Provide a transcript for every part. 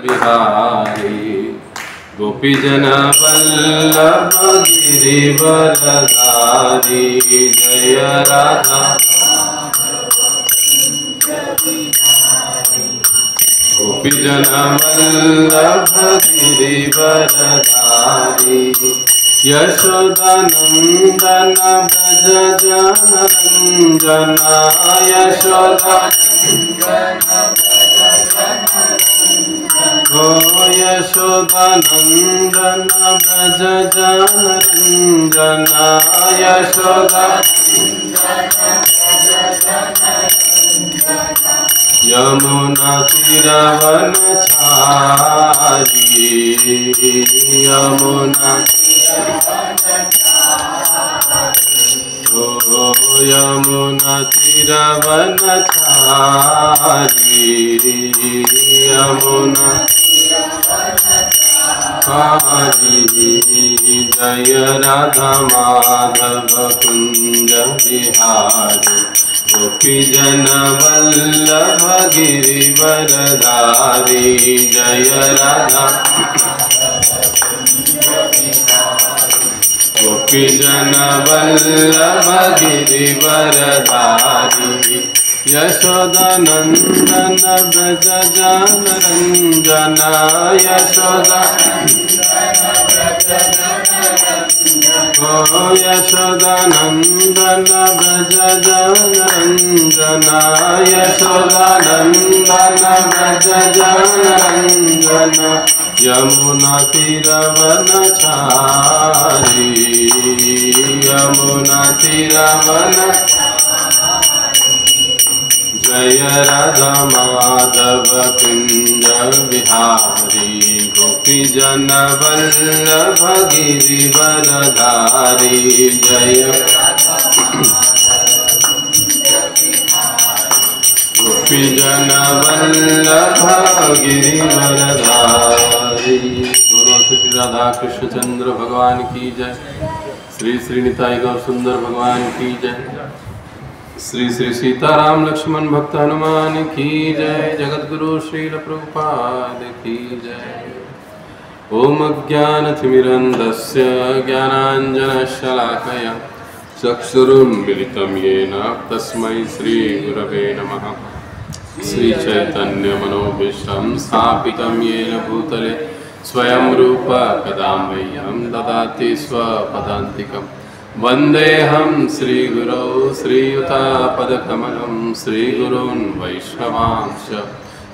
बिहारी गोपीजन वल्लभ गिरिवरधारी जय राधा गोपीजन वल्लभ गिरिवरधारी यशोदानंदन व्रज जनरंजना यशोदा ओ यशोदानंदन व्रज जनरंजना यशोदा यमुना तीरवनचारी यमुना यमुना तीरवनचारी यमुना जय राधा माधव कुंज बिहारी गोपीजन वल्लभ गिरिवरधारी जय राधा गोपीजन वल्लभ गिरिवरधारी यशोदानंदन व्रज जनरंजना यशोदा ओ यशोदानंदन व्रज जनरंजना यशोदानंदन व्रज जनरंजना यमुना तीरवनचारी यमुना तीरवन जय राधा माधव कुंज बिहारी गोपीजन वल्लभ गिरिवरधारी जय गोपीजन वल्लभ गिरिवरधारी। गुरु श्री राधा कृष्ण चंद्र भगवान की जय। श्री श्री निताई गौर सुंदर भगवान की जय। श्री श्री सीताराम लक्ष्मण भक्त हनुमान की जय। जगत गुरु श्रील प्रभुपाद की जय। ओम अज्ञानतिमिरन्धस्य ज्ञानाञ्जनशलाकया चक्षुरुन्मिलितं येन तस्मै श्रीगुरवे नमः। श्रीचैतन्यमनोभीष्टं स्थापितं येन भूतले स्वयं रूप कदा मह्यं ददाति स्वपदान्तिकम् वन्देऽहं श्रीगुरौ श्रीयुतापदकमलं श्रीगुरून् वैष्णवांश्च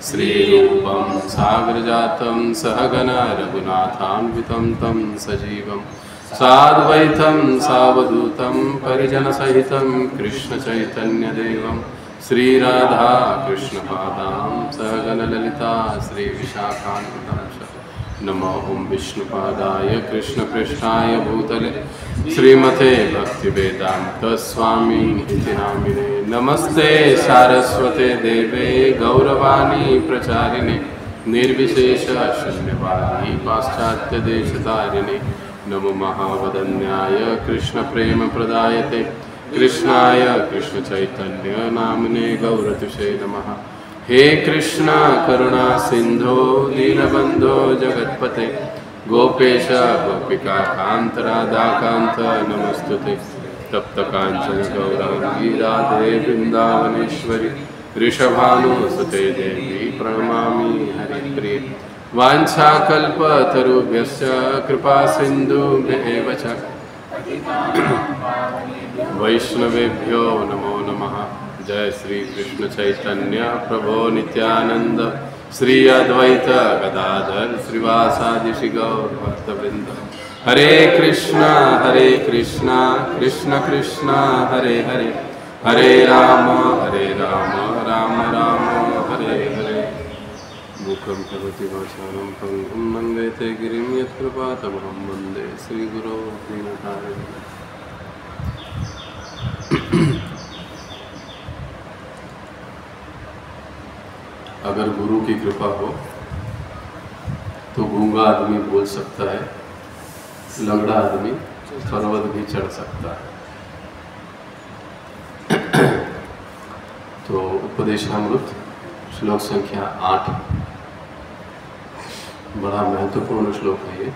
श्रीरूपं सागरजातं सहगण रघुनाथान्वितं तं सजीवं साद्वैतं सावधूतं परिजनसहितं कृष्णचैतन्यदेवं श्रीराधा कृष्णपादां सहगण ललिता श्रीविशाखान्वितं च नमो ओं विष्णुपादाय कृष्णपृष्ठाय भूतले श्रीमते भक्तिवेदांत स्वामी इति नामिने नमस्ते सारस्वते देवे गौरवाणी प्रचारिणे निर्विशेष शून्यवादी पाश्चात्य देशतारिणे नमो महावदन्याय कृष्ण प्रेम प्रदायते कृष्णाय कृष्ण चैतन्य नामने गौरतुषे नमः। हे कृष्णा करुणा सिंधो दीनबंधो जगत्पते गोपेश गोपिका कांत राधा कांत नमस्तुते तप्त कांचन गौरांगी राधे वृंदावनेश्वरी ऋषभानुसुते देवी प्रणमामि हरिप्रिये वाञ्छाकल्पतरुभ्यश्च कृपा सिन्धुभ्येव च वैष्णवेभ्यो नमो नमः। जय श्री कृष्ण चैतन्य प्रभो नित्यानंद श्री अद्वैत गदाधर श्रीवासादि श्री गौर भक्तवृंद। हरे कृष्णा कृष्ण कृष्ण हरे हरे हरे राम राम राम हरे हरे। मूकं करोति वाचालं पंगुं लङ्घयते गिरिं यत्कृपातमहं वन्दे श्रीगुरो दीनतारिणम्। अगर गुरु की कृपा हो तो गूंगा आदमी बोल सकता है, लंगड़ा आदमी पर्वत भी चढ़ सकता है। तो उपदेशामृत श्लोक संख्या 8। बड़ा महत्वपूर्ण श्लोक है ये।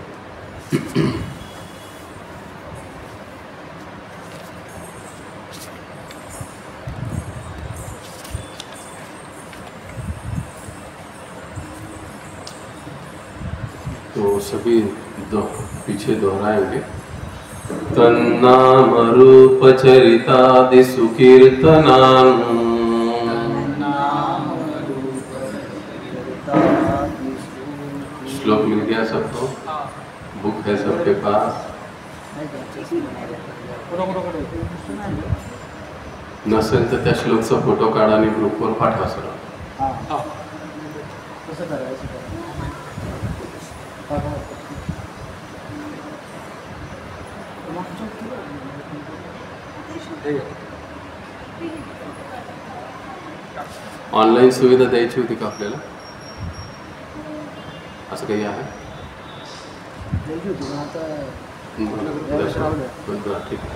तो सभी पीछे दोहराएंगे। तन्नाम रूप चरितादि सुकीर्तनानु। श्लोक मिल गया सबको? बुक है सबके पास? नसेल तर त्या श्लोकचा फोटो काढा आणि ग्रुपवर पाठवा सर. ऑनलाईन सुविधा द्यायची होती का आपल्याला? असं काही आहे? ठीक आहे.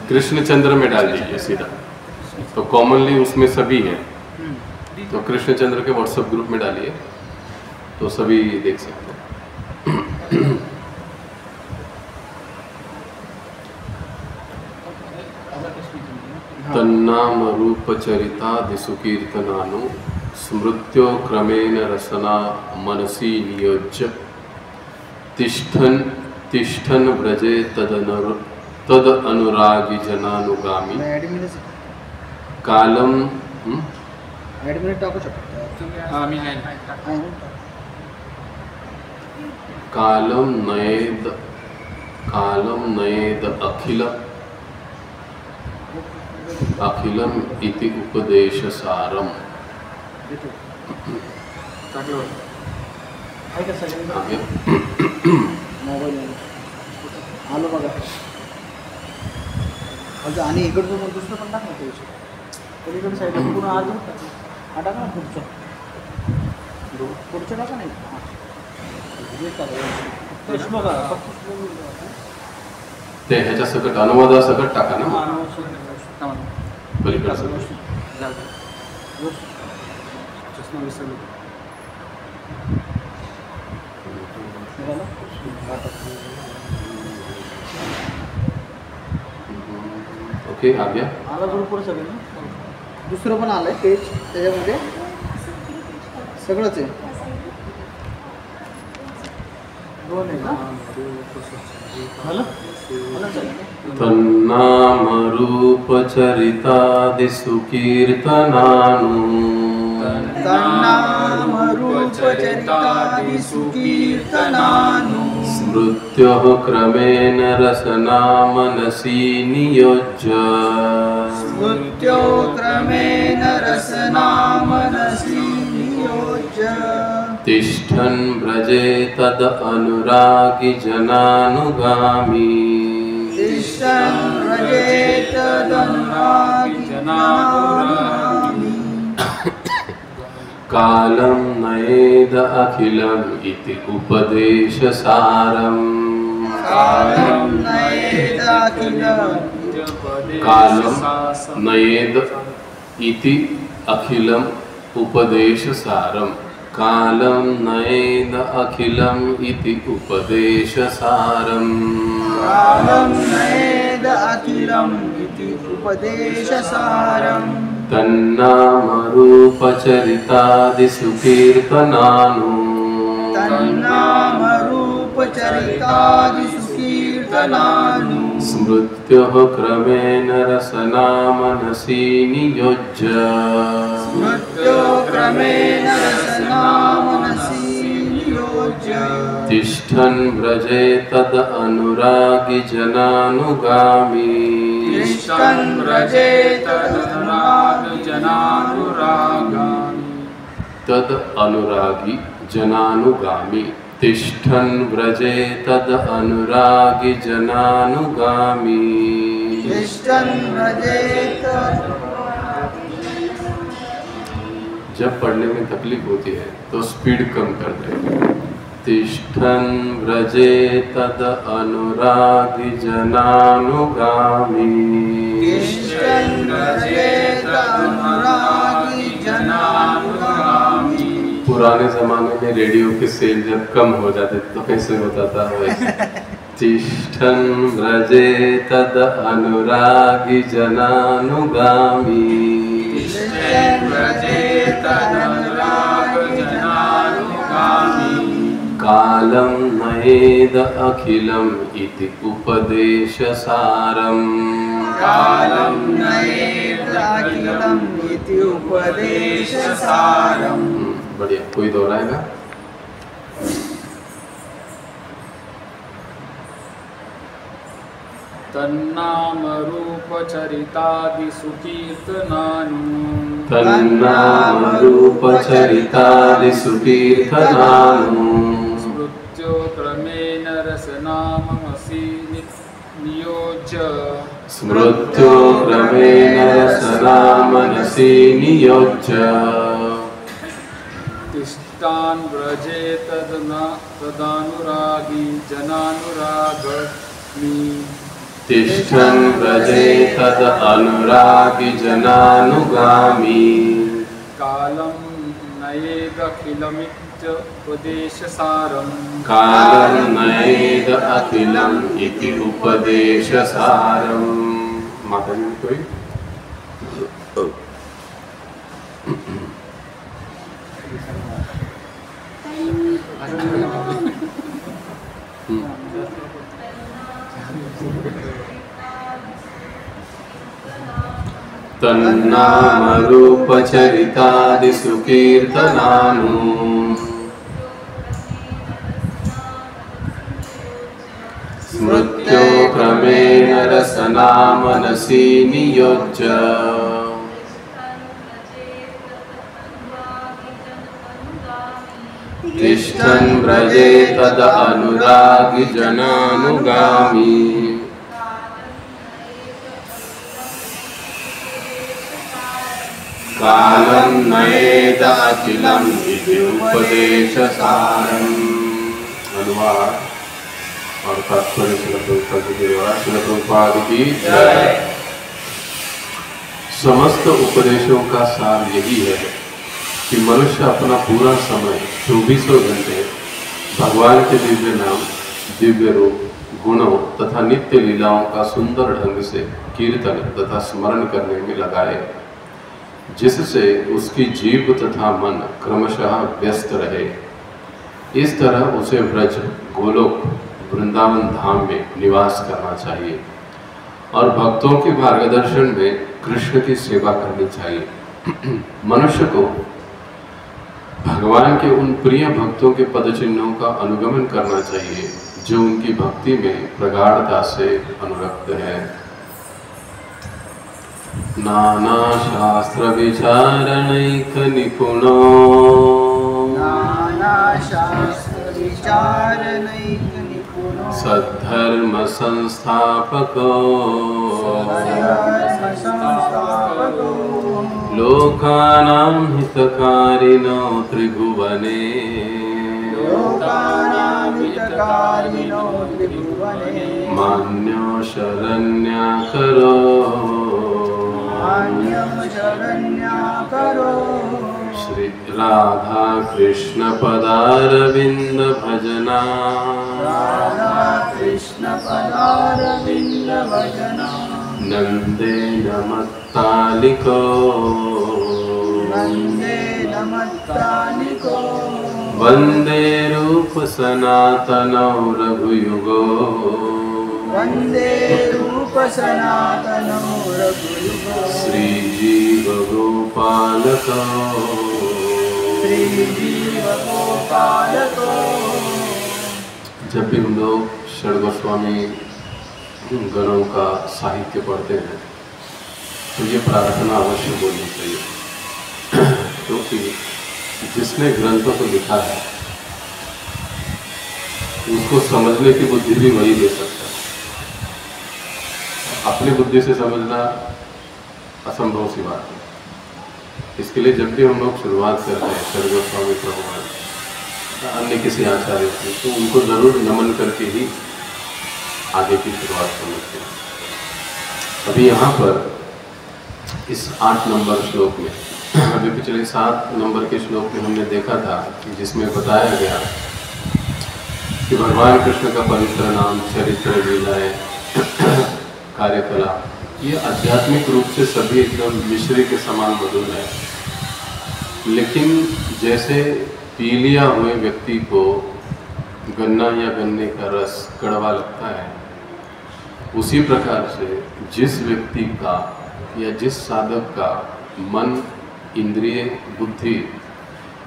कृष्णचंद्र में डाल दीजिए सीधा, तो कॉमनली उसमें सभी है, तो कृष्णचंद्र के व्हाट्सएप ग्रुप में डालिए तो सभी देख सकते हैं. तन्नाम रूप चरितादि सुकीर्तनानु स्मृत्यो क्रमेण रसना मनसी नियोज्य तिष्ठन् व्रजे तद अनुरागी जनानुगामी कालम कालम नयेद अखिलम इति उपदेश सारम. आलो बघा. आणि इकडचं मग दुसरं पण टाक ना ते पलीकडे साईडला पूर्ण आज हा टाका ना पुढचं टाका नाही ते ह्याच्या सकट अनुवादासकट टाका ना पलीकडे सकट. ओके आ गया. आला ग्रुपवर सगळं ना. दुसरं पण आलंय पेज त्याच्यामध्ये सगळंच आहे. दोन आहे ना. तन्नाम रूप चरितादि सुकीर्तनानु तन्नाम रूप चरितादि सुकीर्तनानु स्मृत्योः क्रमेण रसना मनसि नियोज्य स्मृत्यो क्रमेण रसना मनसि नियोज्य तिष्ठन् व्रजे तद अनुरागी जनानुगामी तिष्ठन् व्रजे तद अनुरागी जनानुगामी कालं नयेद अखिलम् इति उपदेशसारम्. कालं नयेद अखिलम् कालं नयेद इति अखिलम् उपदेशसारम्. कालं नयेद अखिलम् इति उपदेशसारम्. कालं नयेद अखिलम् इति उपदेशसारम्. तन्नाम रूप चरितादि सुकीर्तनानु तन्नाम रूप चरितादि सुकीर्तनानु स्मृत्योः क्रमेण रसना मनसि नियोज्य स्मृत्यो क्रमेण रसना मनसि नियोज्य तिष्ठन् व्रजे तद अनुरागी जनानुगामी तिष्ठन् व्रजे तद अनुरागी जनानुरागामि तद अनुरागी जनानुगामी. तिष्ठन् व्रजे तद अनुरागी जनानुगामी. तिष्ठन् व्रजे तद. जब पढ़ने में तकलीफ होती है तो स्पीड कम कर दे. तिष्ठन् व्रजे तद अनुरागी जनानुगामी. तिष्ठन् पुराने जमाने में रेडियो की सेल जब कम हो जाते तो कैसे होता था वैसे। तिष्ठन् व्रजे तद अनुरागी जनानुगामी कालं नयेद अखिलम् इति उपदेशसारम्। बढ़िया, कोई दोहराएगा? तन्नाम रूप चरितादि सुकीर्तनानु स्मृत्यो क्रमेण रसनामसि नियोज्य तिष्ठान् व्रजे तदनुरागी जनानुरागमी तिष्ठन् व्रजे तद अनुरागी जनानुगामी कालं नयेदखिलमित्युपदेशसारम् इति उपदेशसारम्। माता जी कोई तन्नाम रूप चरितादि सुकीर्तनानु स्मृत्यो क्रमेण रसना मनसि नियोज्य तिष्ठन् व्रजे तद अनुरागी जनानुगामी कालं नयेद अखिलम् इति उपदेशसारम्। अनुवाद और तात्पर्य श्रील प्रभुपाद की जय। समस्त उपदेशों का सार यही है कि मनुष्य अपना पूरा समय 24 घंटे भगवान के दिव्य नाम, दिव्य रूप, गुणों तथा नित्य लीलाओं का सुंदर ढंग से कीर्तन तथा स्मरण करने में लगाए, जिससे उसकी जीव तथा मन क्रमशः व्यस्त रहे। इस तरह उसे ब्रज, गोलोक, वृंदावन धाम में निवास करना चाहिए और भक्तों के मार्गदर्शन में कृष्ण की सेवा करनी चाहिए। मनुष्य को भगवान के उन प्रिय भक्तों के पद चिन्हों का अनुगमन करना चाहिए जो उनकी भक्ति में प्रगाढ़ता से अनुरक्त है। नाना शास्त्र विचारणैक निपुणो सद्धर्म संस्थापको लोकानां हितकारिणो त्रिभुवने मान्यो शरण्याकरो श्री राधा कृष्ण पदारविंद भजना नंदे नमत्तालिको वंदे रूप सनातनौ रघुयुगो श्रीजीव गोपालको जब भी हम लोग षड गोस्वामी गणों का साहित्य पढ़ते हैं तो ये प्रार्थना अवश्य बोलनी चाहिए, क्योंकि जिसने ग्रंथों को लिखा है उसको समझने की बुद्धि भी वही दे सकता है। अपनी बुद्धि से समझना असंभव सी बात है। इसके लिए जब भी हम लोग शुरुआत करते हैं षड गोस्वामी प्रभुपाद अन्य किसी आचार्य से, तो उनको जरूर नमन करके ही आगे की शुरुआत करनी चाहिए। अभी यहाँ पर इस 8 नंबर श्लोक में, अभी पिछले 7 नंबर के श्लोक में हमने देखा था कि जिसमें बताया गया कि भगवान कृष्ण का पवित्र नाम, चरित्र, लीलाएं, कार्यकलाप, ये आध्यात्मिक रूप से सभी एकदम मिश्री के समान मधुर है। लेकिन जैसे पी लिया हुए व्यक्ति को गन्ना या गन्ने का रस कड़वा लगता है, उसी प्रकार से जिस व्यक्ति का या जिस साधक का मन, इंद्रिय, बुद्धि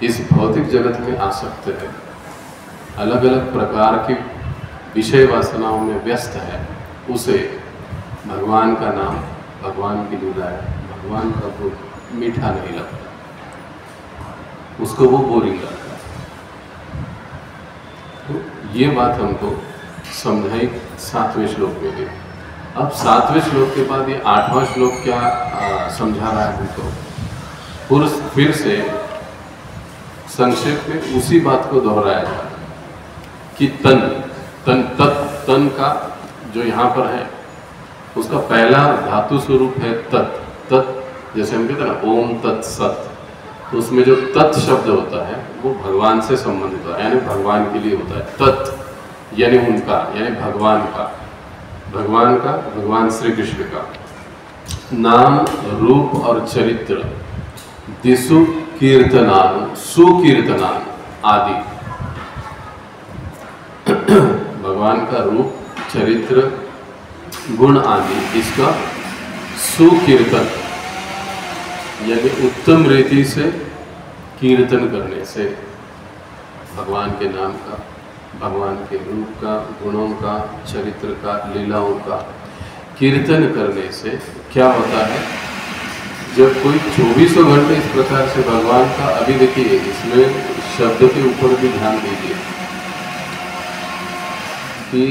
इस भौतिक जगत में आसक्त है, अलग अलग प्रकार की विषय वासनाओं में व्यस्त है, उसे भगवान का नाम, भगवान की लीलाएं, भगवान का गुण मीठा नहीं लगता, उसको वो बोरिंग लगता है। तो ये बात हमको समझाई 7वें श्लोक में भी। अब 7वें श्लोक के बाद ये 8वां श्लोक क्या समझा रहा है हमको, फिर से संक्षेप में उसी बात को दोहराया जा रहा है कि तन का जो यहाँ पर है उसका पहला धातु स्वरूप है तत्। जैसे हम कहते हैं ना ओम तत् सत, तो उसमें जो तत् शब्द होता है वो भगवान से संबंधित होता है, यानी भगवान के लिए होता है। तत् यानी उनका, यानी भगवान का, भगवान श्री कृष्ण का नाम, रूप और चरित्र, दिशु कीर्तनान, सुकीर्तनान आदि। भगवान का रूप, चरित्र, गुण आदि, इसका सुकीर्तन यानी उत्तम रीति से कीर्तन करने से भगवान के नाम का, भगवान के रूप का, गुणों का, चरित्र का, लीलाओं का कीर्तन करने से क्या होता है, जब कोई 24 घंटे इस प्रकार से भगवान का, अभी देखिए इसमें शब्द के ऊपर भी ध्यान दीजिए कि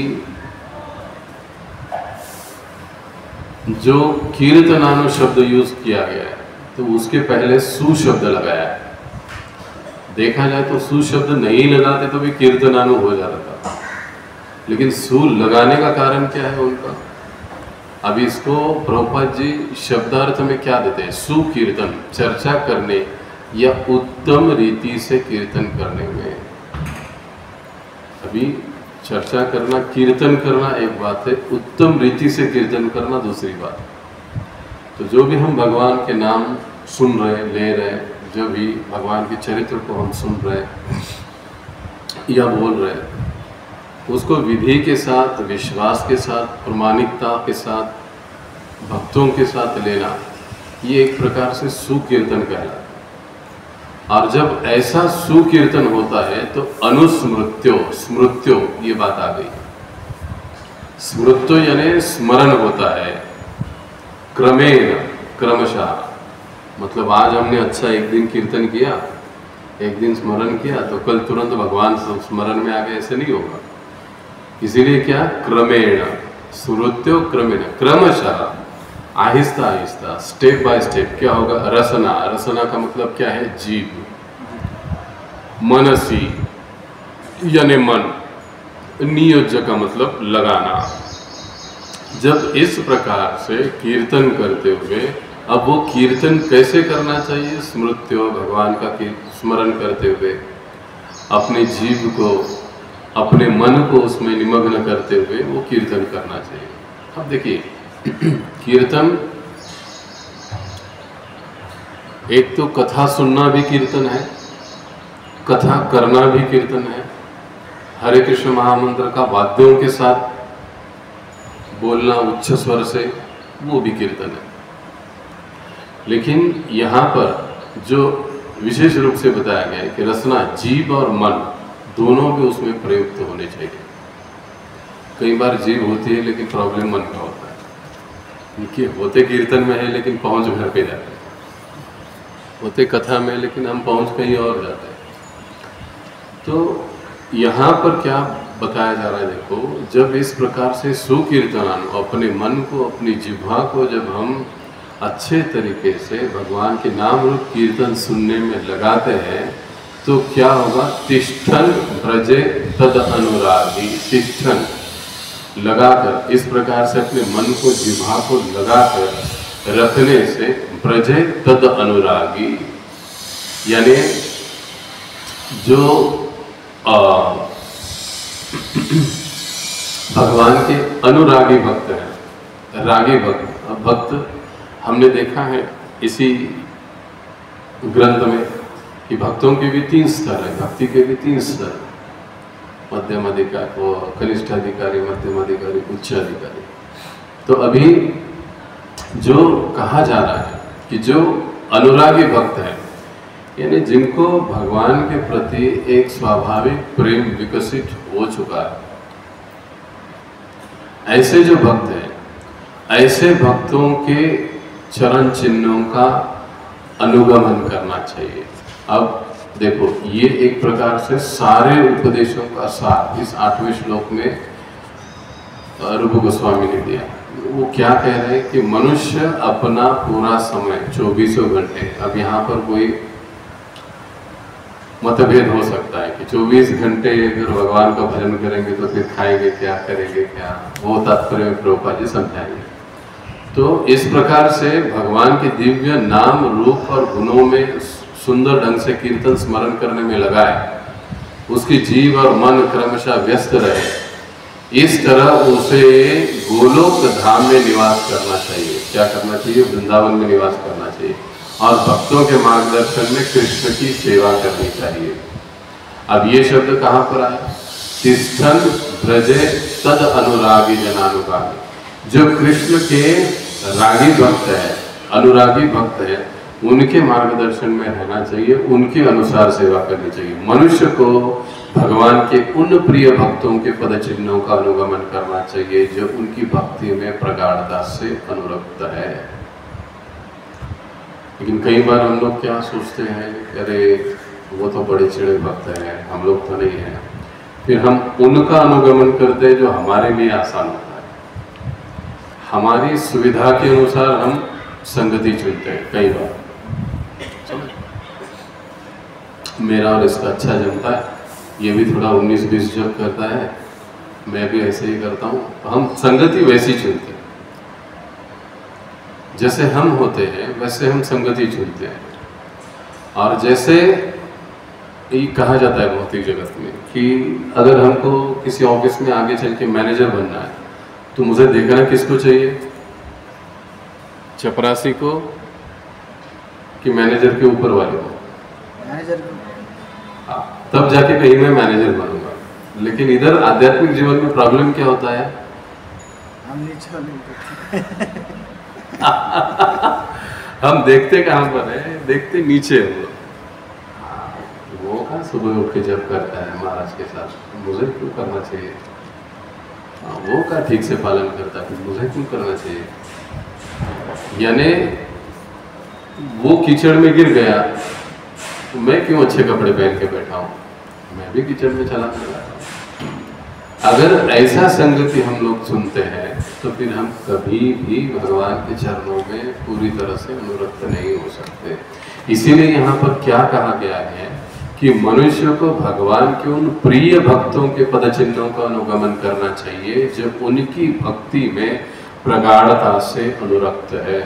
जो कीर्तनानु शब्द यूज किया गया है तो उसके पहले सु शब्द लगाया है। देखा जाए तो सु शब्द नहीं लगाते तो भी कीर्तनानु हो जाता था, लेकिन सु लगाने का कारण क्या है उनका। अब इसको प्रभुपाद जी शब्दार्थ में क्या देते हैं, सुकीर्तन, चर्चा करने या उत्तम रीति से कीर्तन करने में। अभी चर्चा करना, कीर्तन करना एक बात है, उत्तम रीति से कीर्तन करना दूसरी बात। तो जो भी हम भगवान के नाम सुन रहे, ले रहे, जो भी भगवान के चरित्र को हम सुन रहे या बोल रहे, उसको विधि के साथ, विश्वास के साथ, प्रामाणिकता के साथ, भक्तों के साथ लेना, ये एक प्रकार से सुकीर्तन कहलाता है। और जब ऐसा सुकीर्तन होता है तो अनुस्मृत्यो, स्मृत्यो ये बात आ गई। स्मृत्यो यानी स्मरण होता है, क्रमेण, क्रमशः। मतलब आज हमने अच्छा एक दिन कीर्तन किया, एक दिन स्मरण किया, तो कल तुरंत भगवान स्मरण में आ गए, ऐसे नहीं होगा। इसीलिए क्या, क्रमेण, स्मृत्यो क्रमेण, क्रमशः, Aahista Aahista, step by step क्या होगा। रसना, रसना का मतलब क्या है, जीव। मनसी यानी मन, नियोज्य का मतलब लगाना। जब इस प्रकार से कीर्तन करते हुए, अब वो कीर्तन कैसे करना चाहिए, स्मृत्यो, भगवान का स्मरण करते हुए, अपने जीव को, अपने मन को उसमें निमग्न करते हुए वो कीर्तन करना चाहिए। अब देखिए कीर्तन, एक तो कथा सुनना भी कीर्तन है, कथा करना भी कीर्तन है। हरे कृष्ण महामंत्र का वाद्यों के साथ बोलना उच्च स्वर से, वो भी कीर्तन है। लेकिन यहाँ पर जो विशेष रूप से बताया गया है कि रसना, जीव और मन दोनों भी उसमें प्रयुक्त होने चाहिए। कई बार जीव होती है लेकिन प्रॉब्लम मन का होता है, इनके होते कीर्तन में है लेकिन पहुंच घर पे जाते हैं, होते कथा में लेकिन हम पहुंच कहीं और जाते हैं। तो यहाँ पर क्या बताया जा रहा है, देखो, जब इस प्रकार से सुकीर्तन, अपने मन को, अपनी जिह्वा को जब हम अच्छे तरीके से भगवान के नाम रूप कीर्तन सुनने में लगाते हैं तो क्या होगा, तिष्ठन भ्रजे तद अनुरागी। तिष्ठन लगाकर, इस प्रकार से अपने मन को, जिह्वा को लगाकर रखने से ब्रजे तद अनुरागी, यानी जो भगवान के अनुरागी भक्त हैं, रागी भक्त हमने देखा है इसी ग्रंथ में कि भक्तों के भी 3 स्तर है, भक्ति के भी 3 स्तर, मध्यम अधिकारी, कनिष्ठ अधिकारी, मध्यम अधिकारी, उच्च अधिकारी। तो अभी जो कहा जा रहा है कि जो अनुरागी भक्त हैं, यानी जिनको भगवान के प्रति एक स्वाभाविक प्रेम विकसित हो चुका है, ऐसे जो भक्त हैं, ऐसे भक्तों के चरण चिन्हों का अनुगमन करना चाहिए। अब देखो, ये एक प्रकार से सारे उपदेशों का सार इस 8वें श्लोक में रूप गोस्वामी ने दिया। वो क्या कह रहे हैं कि मनुष्य अपना पूरा समय 24 घंटे, अब यहाँ पर कोई मतभेद हो सकता है कि 24 घंटे अगर भगवान का भजन करेंगे तो फिर खाएंगे क्या, करेंगे क्या, वो तात्पर्य में प्रभुपाद जी समझाएंगे। तो इस प्रकार से भगवान के दिव्य नाम, रूप और गुणों में सुंदर ढंग से कीर्तन स्मरण करने में लगाए, उसकी जीव और मन क्रमशः व्यस्त रहे, इस तरह उसे गोलोक धाम में निवास करना चाहिए। क्या करना चाहिए? वृंदावन में निवास करना चाहिए और भक्तों के मार्गदर्शन में कृष्ण की सेवा करनी चाहिए। अब ये शब्द कहाँ पर आया? तिष्ठन ब्रजे तद अनुरागी जनानुगामी। जो कृष्ण के रागी भक्त है, अनुरागी भक्त है, उनके मार्गदर्शन में रहना चाहिए, उनके अनुसार सेवा करनी चाहिए। मनुष्य को भगवान के उन प्रिय भक्तों के पद चिन्हों का अनुगमन करना चाहिए जो उनकी भक्ति में प्रगाढ़ता से अनुरक्त है। लेकिन कई बार हम लोग क्या सोचते हैं, अरे वो तो बड़े चिड़े भक्त हैं, हम लोग तो नहीं हैं। फिर हम उनका अनुगमन करते हैं जो हमारे लिए आसान होता है, हमारी सुविधा के अनुसार हम संगति चुनते हैं। कई बार मेरा और इसका अच्छा जमता है, ये भी थोड़ा 19-20 जब करता है, मैं भी ऐसे ही करता हूँ, तो हम संगति वैसी चुनते हैं। जैसे हम होते हैं वैसे हम संगति चुनते हैं। और जैसे ये कहा जाता है भौतिक जगत में कि अगर हमको किसी ऑफिस में आगे चल के मैनेजर बनना है तो मुझे देखना किसको चाहिए? चपरासी को कि मैनेजर के ऊपर वाले को? मैनेजर को। तब जाके कहीं मैं मैनेजर बनूंगा। लेकिन इधर आध्यात्मिक जीवन में प्रॉब्लम क्या होता है? हम हम देखते कहाँ पर है? देखते नीचे हम लोग। वो कहाँ सुबह उठ के जब करता है महाराज के साथ, मुझे क्यों करना चाहिए? वो का ठीक से पालन करता है, मुझे क्यों करना चाहिए? यानी वो कीचड़ में गिर गया तो मैं क्यों अच्छे कपड़े पहन के बैठा हूँ? मैं भी कीचड़ में चला गया। अगर ऐसा संगति हम लोग सुनते हैं तो फिर हम कभी भी भगवान के चरणों में पूरी तरह से अनुरक्त नहीं हो सकते। इसीलिए यहाँ पर क्या कहा गया है कि मनुष्य को भगवान के उन प्रिय भक्तों के पद चिन्हों का अनुगमन करना चाहिए जो उनकी भक्ति में प्रगाढ़ता से अनुरक्त है,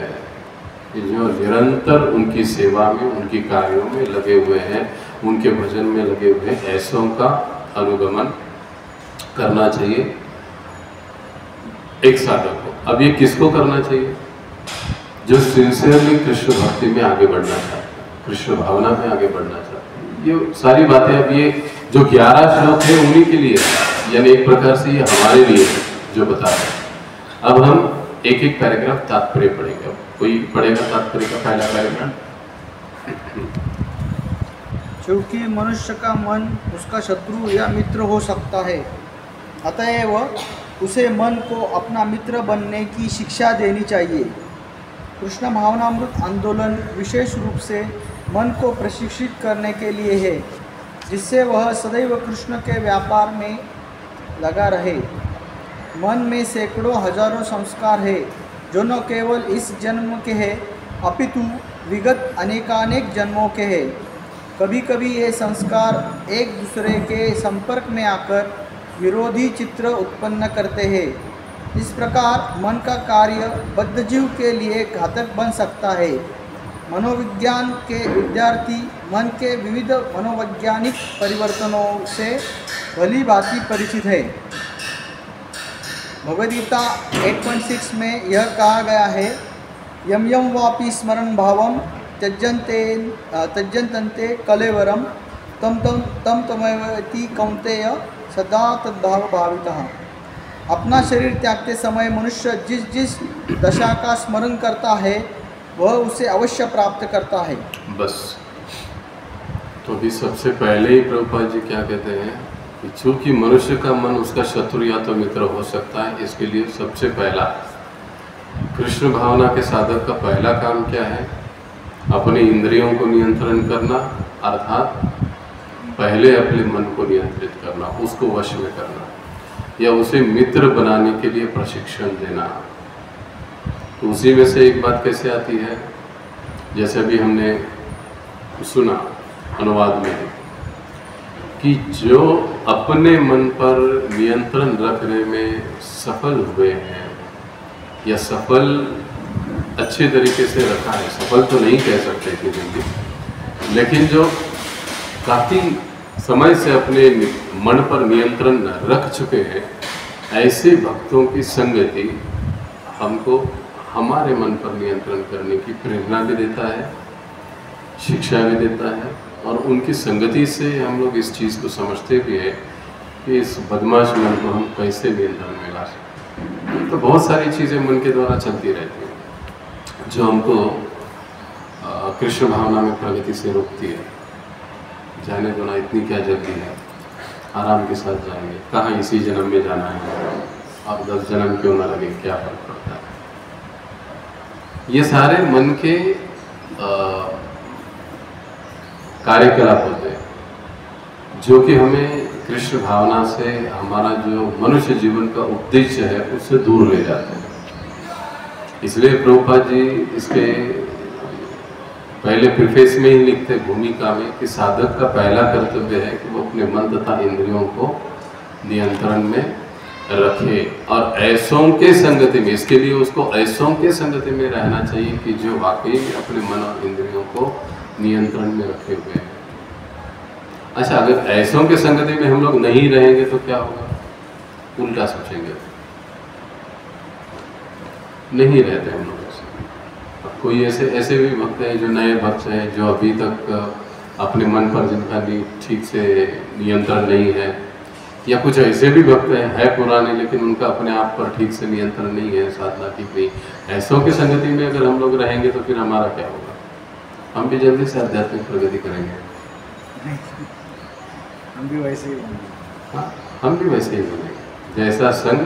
जो निरंतर उनकी सेवा में, उनकी कार्यों में लगे हुए हैं, उनके भजन में लगे हुए हैं, ऐसों का अनुगमन करना चाहिए एक साधक को। अब ये किसको करना चाहिए? जो सिंसियरली कृष्ण भक्ति में आगे बढ़ना चाहते हैं, कृष्ण भावना में आगे बढ़ना चाहते हैं। ये सारी बातें अब ये जो 11 श्लोक है उन्हीं के लिए, यानी एक प्रकार से ये हमारे लिए जो बता रहे हैं। अब हम एक एक पैराग्राफ तात्पर्य पढ़ेंगे। कोई पढ़ेगा तात्पर्य का पहला पैराग्राफ? क्योंकि मनुष्य का मन उसका शत्रु या मित्र हो सकता है, अतएव उसे मन को अपना मित्र बनने की शिक्षा देनी चाहिए। कृष्ण भावनामृत आंदोलन विशेष रूप से मन को प्रशिक्षित करने के लिए है, जिससे वह सदैव कृष्ण के व्यापार में लगा रहे। मन में सैकड़ों हजारों संस्कार है जो न केवल इस जन्म के हैं अपितु विगत अनेकानेक जन्मों के हैं। कभी कभी ये संस्कार एक दूसरे के संपर्क में आकर विरोधी चित्र उत्पन्न करते हैं। इस प्रकार मन का कार्य बद्धजीव के लिए घातक बन सकता है। मनोविज्ञान के विद्यार्थी मन के विविध मनोवैज्ञानिक परिवर्तनों से भली भांति परिचित है। भगवद गीता 8.6 में यह कहा गया है, यम यम वापि स्मरण भावम त्यजन्ते कलेवरम तम तम तम तमेवति कौन्तेय सदा तद्भाव भावितः। अपना शरीर त्यागते समय मनुष्य जिस जिस दशा का स्मरण करता है वह उसे अवश्य प्राप्त करता है। बस तो अभी सबसे पहले ही प्रभुपाद जी क्या कहते हैं कि चूंकि मनुष्य का मन उसका शत्रु या तो मित्र हो सकता है, इसके लिए सबसे पहला कृष्ण भावना के साधक का पहला काम क्या है? अपने इंद्रियों को नियंत्रण करना, अर्थात पहले अपने मन को नियंत्रित करना, उसको वश में करना, या उसे मित्र बनाने के लिए प्रशिक्षण देना। तो उसी में से एक बात कैसे आती है, जैसे अभी हमने सुना अनुवाद में कि जो अपने मन पर नियंत्रण रखने में सफल हुए हैं या सफल अच्छे तरीके से रखा है, सफल तो नहीं कह सकते कि जिंदगी, लेकिन जो काफ़ी समय से अपने मन पर नियंत्रण रख चुके हैं, ऐसे भक्तों की संगति हमको हमारे मन पर नियंत्रण करने की प्रेरणा भी देता है, शिक्षा भी देता है, और उनकी संगति से हम लोग इस चीज़ को समझते भी है कि इस बदमाश मन को हम कैसे नियंत्रण में ला सकते। तो बहुत सारी चीज़ें मन के द्वारा चलती रहती हैं जो हमको कृष्ण भावना में प्रगति से रोकती है। जाने दो ना, इतनी क्या जल्दी है, आराम के साथ जाएंगे, कहाँ इसी जन्म में जाना है, और 10 जन्म क्यों ना लगे, क्या फर्क पड़ता है। ये सारे मन के कार्यकलाप होते हैं जो कि हमें कृष्ण भावना से, हमारा जो मनुष्य जीवन का उद्देश्य है, उससे दूर ले जाते हैं। इसलिए प्रभुपाद जी इसके पहले प्रीफेस में ही लिखते भूमिका में कि साधक का पहला कर्तव्य है कि वो अपने मन तथा इंद्रियों को नियंत्रण में रखे, और ऐसों के संगति में, इसके लिए उसको ऐसों के संगति में रहना चाहिए कि जो वाकई अपने मन और इंद्रियों को नियंत्रण में रखे हुए हैं। अच्छा, अगर ऐसों के संगति में हम लोग नहीं रहेंगे तो क्या होगा? उल्टा सोचेंगे, नहीं रहते हम लोग ऐसे। अब कोई ऐसे भी भक्त हैं जो नए भक्त हैं, जो अभी तक अपने मन पर जिनका ठीक से नियंत्रण नहीं है, या कुछ ऐसे भी भक्त हैं पुराने लेकिन उनका अपने आप पर ठीक से नियंत्रण नहीं है, साधना ठीक नहीं। ऐसों की संगति में अगर हम लोग रहेंगे तो फिर हमारा क्या होगा? हम भी जल्दी से आध्यात्मिक प्रगति करेंगे। हम भी वैसे ही बनेंगे। हाँ, हम भी वैसे ही बनेंगे, जैसा संग।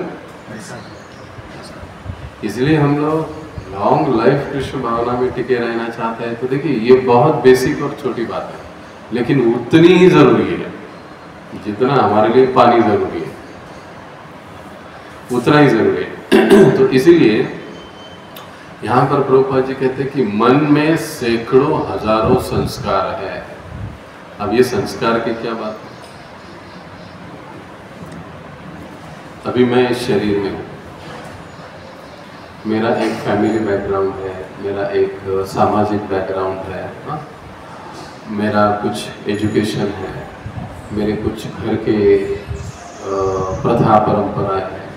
इसलिए हम लोग लॉन्ग लाइफ कृष्ण भावना में टिके रहना चाहते हैं। तो देखिए, ये बहुत बेसिक और छोटी बात है, लेकिन उतनी ही जरूरी है जितना हमारे लिए पानी जरूरी है, उतना ही जरूरी है। तो इसीलिए यहाँ पर प्रभुपाद जी कहते हैं कि मन में सैकड़ों हजारों संस्कार है। अब ये संस्कार की क्या बात है? अभी मैं इस शरीर में हूँ, मेरा एक फैमिली बैकग्राउंड है, मेरा एक सामाजिक बैकग्राउंड है, मेरा कुछ एजुकेशन है, मेरे कुछ घर के प्रथा परंपराएं हैं।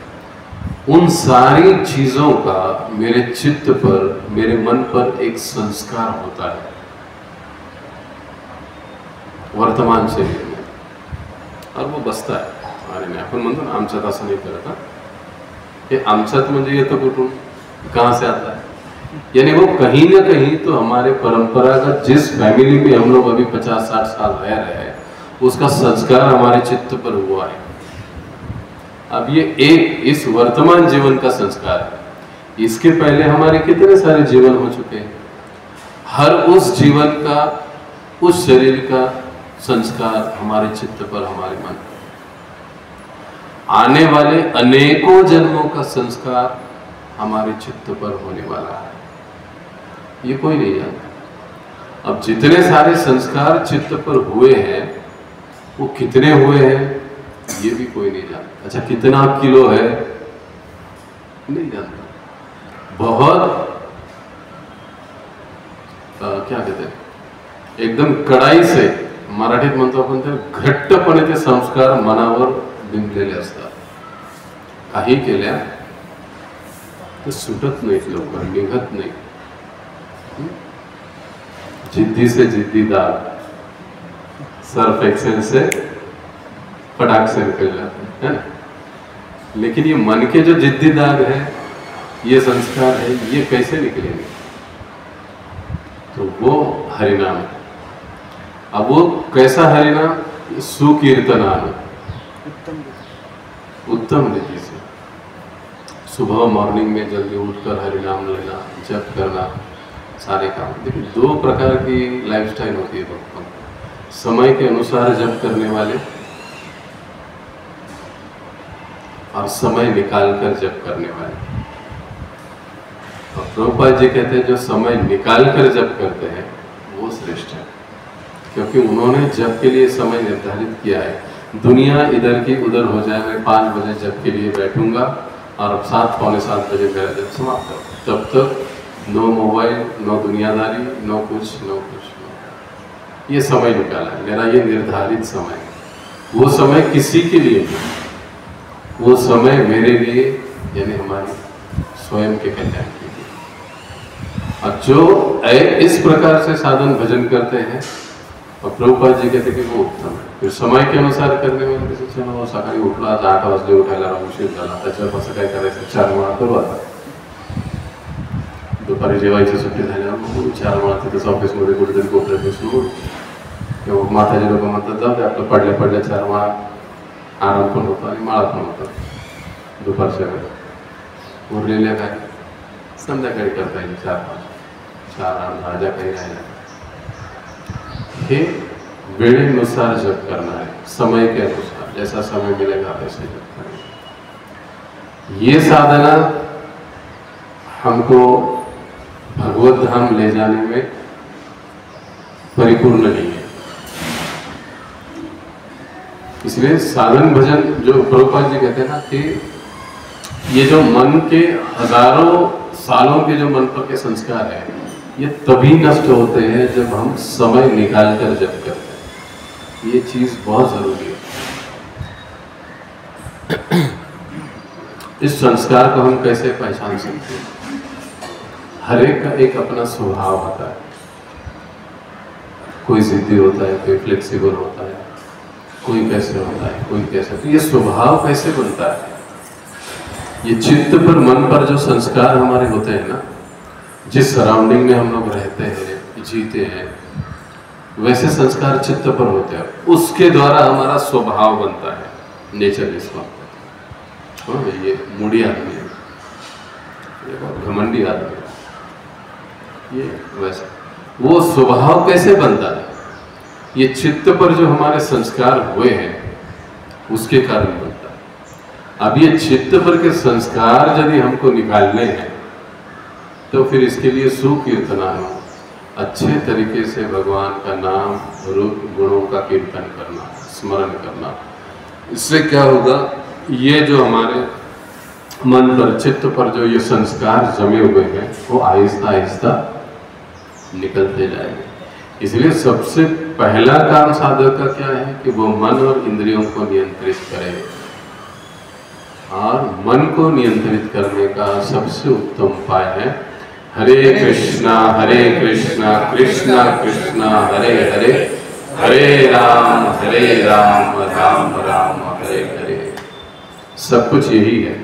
उन सारी चीज़ों का मेरे चित्त पर, मेरे मन पर एक संस्कार होता है वर्तमान शरीर में, और वो बसता है हमारे में। आपण म्हणतो ना, आमच्यात असं नाही करत हा, हे आमच्यात म्हणजे येतं कुठून, कहाँ से आता है? यानी वो कहीं ना कहीं तो हमारे परंपरागत जिस फैमिली में हम लोग अभी 50-60 साल रह रहे हैं, उसका संस्कार हमारे चित्त पर हुआ है। अब ये एक इस वर्तमान जीवन का संस्कार है। इसके पहले हमारे कितने सारे जीवन हो चुके हैं। हर उस जीवन का, उस शरीर का संस्कार हमारे चित्त पर, हमारे मन पर। आने वाले अनेकों जन्मों का संस्कार हमारे चित्त पर होने वाला है, ये कोई नहीं जानता। अब जितने सारे संस्कार चित्त पर हुए हैं, वो कितने हुए हैं ये भी कोई नहीं जानता। अच्छा, कितना किलो है नहीं जानता। बहुत क्या कहते हैं, एकदम कडाई से, मराठीत म्हणतो आपण ते घट्टपणे ते संस्कार मनावर बिंबलेले असतात. काही केल्या तर सुटत नाहीत, लवकर निघत नाही. जिद्दी से जिद्दी दाग, सर्फ एक्सेल से फटाक से निकल जाते हैं, है ना. लेकिन ये मन के जो जिद्दी दाग है, ये संस्कार है, ये कैसे निकलेंगे? तो वो हरिनाम है. अब वो कैसा हरिनाम? सुकीर्तनान, उत्तम रीति से सुबह मॉर्निंग में जल्दी उठकर हरिनाम लेना, जप करना, सारे काम. देखिए, दो प्रकार की लाइफस्टाइल होती है भक्तों. समय के अनुसार जप करने वाले और समय निकाल कर जप करने वाले. और प्रभुपाद जी कहते हैं जो समय निकाल कर जप करते हैं वो श्रेष्ठ है, क्योंकि उन्होंने जप के लिए समय निर्धारित किया है. दुनिया इधर की उधर हो जाए, मैं 5 बजे जप के लिए बैठूंगा और 7 पौने 7 बजे मेरा जप समाप्त हो, तब तक नो मोबाइल, नो दुनियादारी, नो कुछ. ये समय निकाला है मेरा, ये निर्धारित समय. वो समय किसी के लिए नहीं, वो समय मेरे लिए, यानी हमारे स्वयं के कल्याण के लिए. और जो इस प्रकार से साधन भजन करते हैं, और प्रभुपाद जी कहते कि वो उत्तम है. फिर समय के अनुसार करने वाले किसी चलो सकाळी उठला, आज 8 वाजले उठायला उशीर झाला, त्याच्यावर असं काय करायचं, 4 वेळा करू. आता दुपारी जेवायची सुट्टी झाल्यावर मग 4 वेळा तिथेच ऑफिसमध्ये कुठेतरी कोपऱ्यात बसून, किंवा माताचे लोक म्हणतात जाऊ दे आपलं, पडल्या पडल्या 4 वेळा आराम पण होतो आणि माळा पण होतो दुपारच्या वेळेला. उरलेल्या काय संध्याकाळी करता येईल, 4-8 ज्या काही राहिल्या. हे वेळेनुसार जप करना है, समय के अनुसार, जैसा समय मिलेगा वैसे जप करना. ये साधना हमको भगवत धाम ले जाने में परिपूर्ण नहीं है. इसलिए साधन भजन जो प्रभुपाद जी कहते हैं ना कि ये जो मन के हजारों सालों के जो मन पर के संस्कार है, ये तभी नष्ट होते हैं जब हम समय निकाल कर जप करते हैं. ये चीज बहुत जरूरी है. इस संस्कार को हम कैसे पहचान सकते हैं? हर एक का एक अपना स्वभाव होता है. कोई जिद्दी होता है, कोई फ्लेक्सिबल होता है, कोई कैसे होता है, कोई कैसे. तो ये स्वभाव कैसे बनता है? ये चित्त पर, मन पर जो संस्कार हमारे होते हैं ना, जिस सराउंडिंग में हम लोग रहते हैं, जीते हैं, वैसे संस्कार चित्त पर होते हैं. उसके द्वारा हमारा स्वभाव बनता है, नेचर इसको. ये मूडी आदमी है, ये बहुत घमंडी आदमी है, ये वैसा. वो स्वभाव कैसे बनता है? ये चित्त पर जो हमारे संस्कार हुए हैं उसके कारण बनता है. अब ये चित्त पर के संस्कार यदि हमको निकालने हैं तो फिर इसके लिए सुकीर्तना, अच्छे तरीके से भगवान का नाम, रूप गुणों का कीर्तन करना, स्मरण करना. इससे क्या होगा, ये जो हमारे मन पर, चित्त पर जो ये संस्कार जमे हुए हैं वो आहिस्ता आहिस्ता निकलते जाएंगे. इसलिए सबसे पहला काम साधक का क्या है कि वो मन और इंद्रियों को नियंत्रित करे. और मन को नियंत्रित करने का सबसे उत्तम उपाय है हरे कृष्णा कृष्णा कृष्णा हरे हरे, हरे राम राम राम हरे हरे. सब कुछ यही है.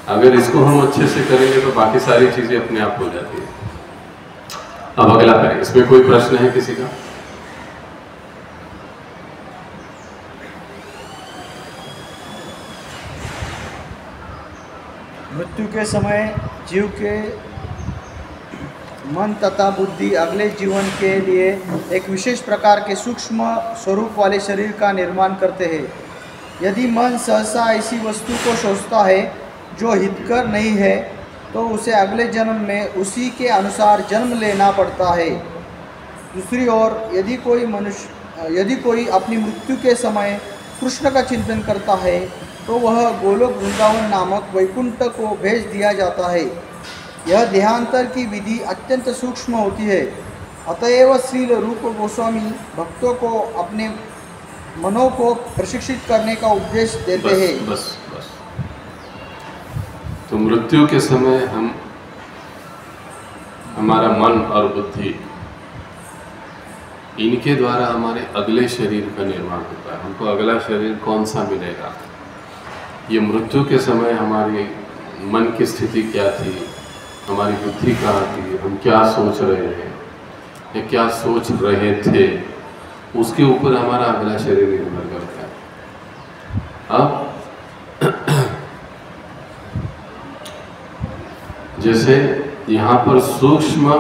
अगर इसको हम अच्छे से करेंगे तो बाकी सारी चीजें अपने आप हो जाती है. अब अगला करें. इसमें कोई प्रश्न है किसी का? मृत्यु के समय जीव के मन तथा बुद्धि अगले जीवन के लिए एक विशेष प्रकार के सूक्ष्म स्वरूप वाले शरीर का निर्माण करते हैं. यदि मन सहसा ऐसी वस्तु को सोचता है जो हितकर नहीं है तो उसे अगले जन्म में उसी के अनुसार जन्म लेना पड़ता है. दूसरी ओर यदि कोई अपनी मृत्यु के समय कृष्ण का चिंतन करता है तो वह गोलोक वृंदावन नामक वैकुंठ को भेज दिया जाता है। यह देहांतर की विधि अत्यंत सूक्ष्म होती है। अतएव श्रील रूप गोस्वामी भक्तों को अपने मनों को प्रशिक्षित करने का उपदेश देते हैं। बस तो मृत्यु के समय हमारा मन और बुद्धि इनके द्वारा हमारे अगले शरीर का निर्माण होता है। हमको अगला शरीर कौन सा मिलेगा, ये मृत्यु के समय हमारी मन की स्थिति क्या थी, हमारी बुद्धि कहाँ थी, हम क्या सोच रहे हैं या क्या सोच रहे थे, उसके ऊपर हमारा अगला शरीर निर्भर करता है। अब जैसे यहाँ पर सूक्ष्म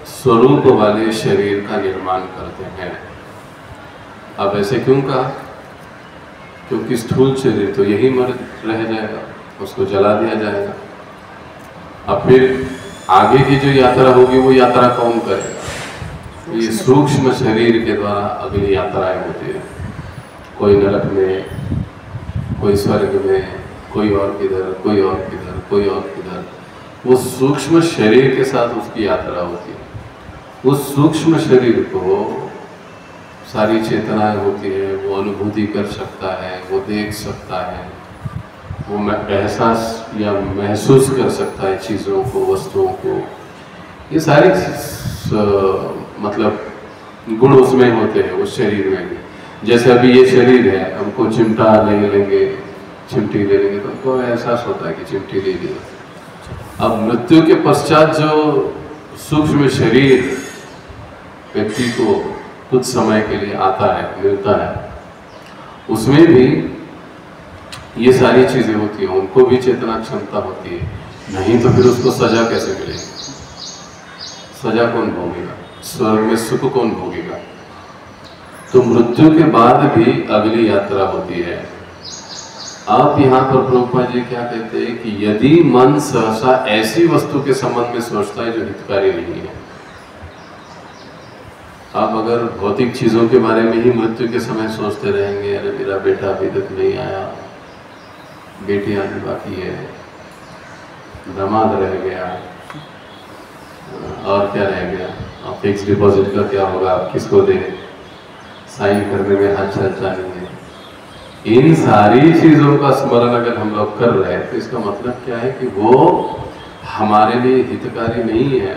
स्वरूप वाले शरीर का निर्माण करते हैं। अब ऐसे क्यों कहा? क्योंकि स्थूल शरीर तो यही मर रह जाएगा, उसको जला दिया जाएगा। अब फिर आगे की जो यात्रा होगी वो यात्रा कौन करेगा? ये सूक्ष्म शरीर के द्वारा अगली यात्राएं होती है। कोई नरक में, कोई स्वर्ग में, कोई और किधर, कोई और किधर, कोई और किधर। वो सूक्ष्म शरीर के साथ उसकी यात्रा होती है। उस सूक्ष्म शरीर को सारी चेतनाएं होती है, वो अनुभूति कर सकता है, वो देख सकता है, वो एहसास या महसूस कर सकता है चीज़ों को, वस्तुओं को। ये सारी मतलब गुण उसमें होते हैं उस शरीर में भी। जैसे अभी ये शरीर है, हमको चिमटा ले लेंगे, चिमटी ले लेंगे तो हमको एहसास होता है कि चिमटी ले ली। अब मृत्यु के पश्चात जो सूक्ष्म शरीर व्यक्ति को कुछ समय के लिए आता है, मिलता है, उसमें भी ये सारी चीजें होती हैं, उनको भी चेतना क्षमता होती है। नहीं तो फिर उसको सजा कैसे मिलेगी? सजा कौन भोगेगा? स्वर्ग में सुख कौन भोगेगा? तो मृत्यु के बाद भी अगली यात्रा होती है। अब यहाँ पर प्रभुपाद जी क्या कहते हैं कि यदि मन सहसा ऐसी वस्तु के संबंध में सोचता है जो हितकारी नहीं है। आप अगर भौतिक चीजों के बारे में ही मृत्यु के समय सोचते रहेंगे, अरे मेरा बेटा अभी तक नहीं आया, बेटी आने बाकी है, दामाद रह गया, और क्या रह गया, आप फिक्स डिपॉजिट का क्या होगा, आप किसको दे, साइन करने में हाथ चलता नहीं है। इन सारी चीजों का स्मरण अगर हम लोग कर रहे हैं तो इसका मतलब क्या है कि वो हमारे लिए हितकारी नहीं है।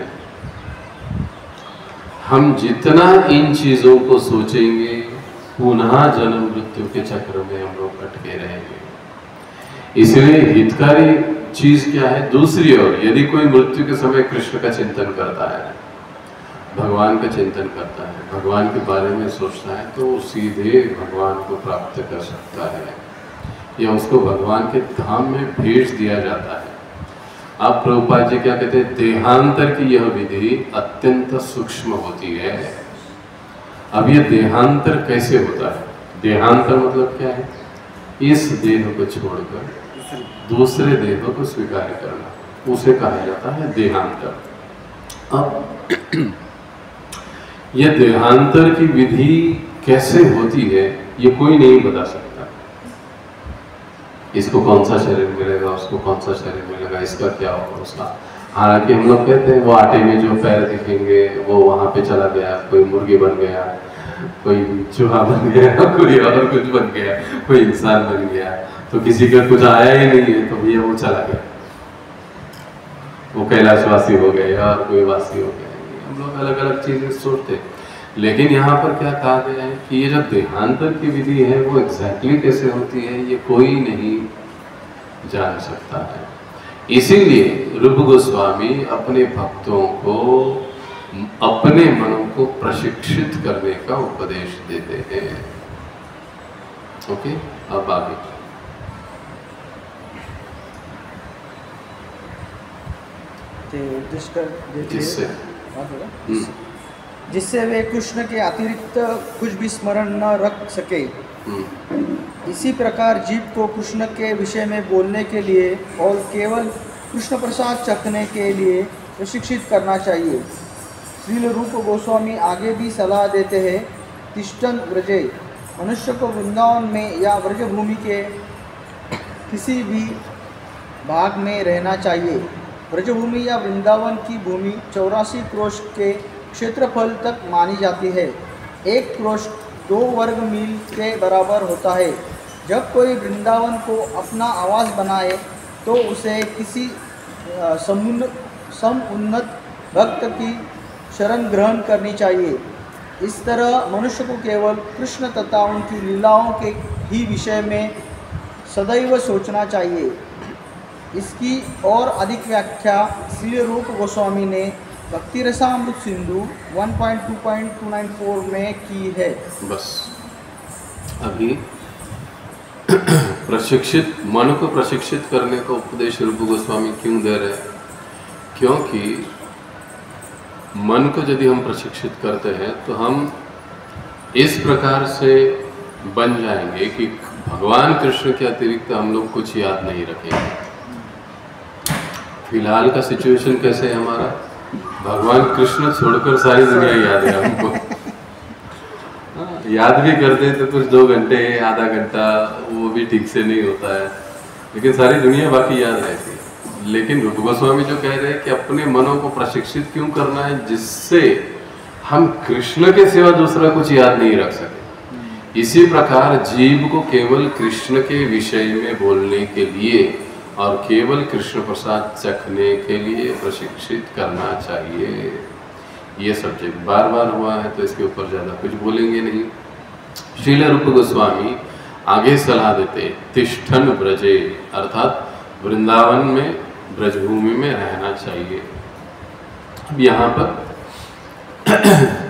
हम जितना इन चीजों को सोचेंगे, पुनः जन्म मृत्यु के चक्र में हम लोग अटके रहेंगे। इसलिए हितकारी चीज क्या है? दूसरी ओर यदि कोई मृत्यु के समय कृष्ण का चिंतन करता है, भगवान का चिंतन करता है, भगवान के बारे में सोचता है, तो वो सीधे भगवान को प्राप्त कर सकता है या उसको भगवान के धाम में भेज दिया जाता है। आप प्रभुपाद जी क्या कहते हैं? देहांतर की यह विधि अत्यंत सूक्ष्म होती है। अब ये देहांतर कैसे होता है? देहांतर मतलब क्या है? इस देह को छोड़कर दूसरे देह को स्वीकार करना, उसे कहा जाता है देहांतर। अब यह देहांतर की विधि कैसे होती है ये कोई नहीं बता सकता। इसको कौन सा शरीर मिलेगा, उसको कौन सा शरीर मिलेगा, इसका क्या होगा, उसका। हालांकि हम लोग कहते हैं वो आटे में जो पैर दिखेंगे वो वहां पे चला गया, कोई मुर्गी बन गया, कोई चूहा बन गया, कोई और कुछ बन गया, कोई इंसान बन गया, तो किसी का कुछ आया ही नहीं है तो भैया वो चला गया, वो कैलाशवासी हो गए और कोई वासी हो गया। हम लोग अलग अलग चीजें सोचते हैं, लेकिन यहाँ पर क्या कहा गया है कि ये जो देहांतर की विधि है वो एग्जैक्टली कैसे होती है ये कोई नहीं जान सकता है। इसीलिए रूप गोस्वामी अपने भक्तों को अपने मनों को प्रशिक्षित करने का उपदेश देते हैं। ओके, अब आगे जिससे वे कृष्ण के अतिरिक्त कुछ भी स्मरण न रख सके। इसी प्रकार जीव को कृष्ण के विषय में बोलने के लिए और केवल कृष्ण प्रसाद चखने के लिए प्रशिक्षित करना चाहिए। श्रील रूप गोस्वामी आगे भी सलाह देते हैं, तिष्ठन् व्रजे, मनुष्य को वृंदावन में या व्रजभूमि के किसी भी भाग में रहना चाहिए। ब्रजभूमि या वृंदावन की भूमि 84 क्रोश के क्षेत्रफल तक मानी जाती है। 1 क्रोश 2 वर्ग मील के बराबर होता है। जब कोई वृंदावन को अपना आवास बनाए तो उसे किसी समुन्नत भक्त की शरण ग्रहण करनी चाहिए। इस तरह मनुष्य को केवल कृष्ण तथा उनकी लीलाओं के ही विषय में सदैव सोचना चाहिए। इसकी और अधिक व्याख्या श्री रूप गोस्वामी ने भक्ति रसामृत सिंधु 1.2.294 में की है। बस अभी प्रशिक्षित मन को प्रशिक्षित करने का उपदेश रूप गोस्वामी क्यों दे रहे हैं? क्योंकि मन को यदि हम प्रशिक्षित करते हैं तो हम इस प्रकार से बन जाएंगे कि भगवान कृष्ण के अतिरिक्त हम लोग कुछ याद नहीं रखेंगे। फिलहाल का सिचुएशन कैसे है हमारा? भगवान कृष्ण छोड़कर सारी दुनिया याद है हमको। याद भी करते तो कुछ 2 घंटे आधा घंटा वो भी ठीक से नहीं होता है, लेकिन सारी दुनिया बाकी याद रहती है। लेकिन रूप गोस्वामी जो कह रहे हैं कि अपने मनों को प्रशिक्षित क्यों करना है, जिससे हम कृष्ण के सिवा दूसरा कुछ याद नहीं रख सके। इसी प्रकार जीव को केवल कृष्ण के विषय में बोलने के लिए और केवल कृष्ण प्रसाद चखने के लिए प्रशिक्षित करना चाहिए। ये सब्जेक्ट बार बार हुआ है तो इसके ऊपर ज़्यादा कुछ बोलेंगे नहीं। श्रील रूप गोस्वामी आगे सलाह देते तिष्ठन ब्रजे, अर्थात वृंदावन में ब्रजभूमि में रहना चाहिए। अब यहाँ पर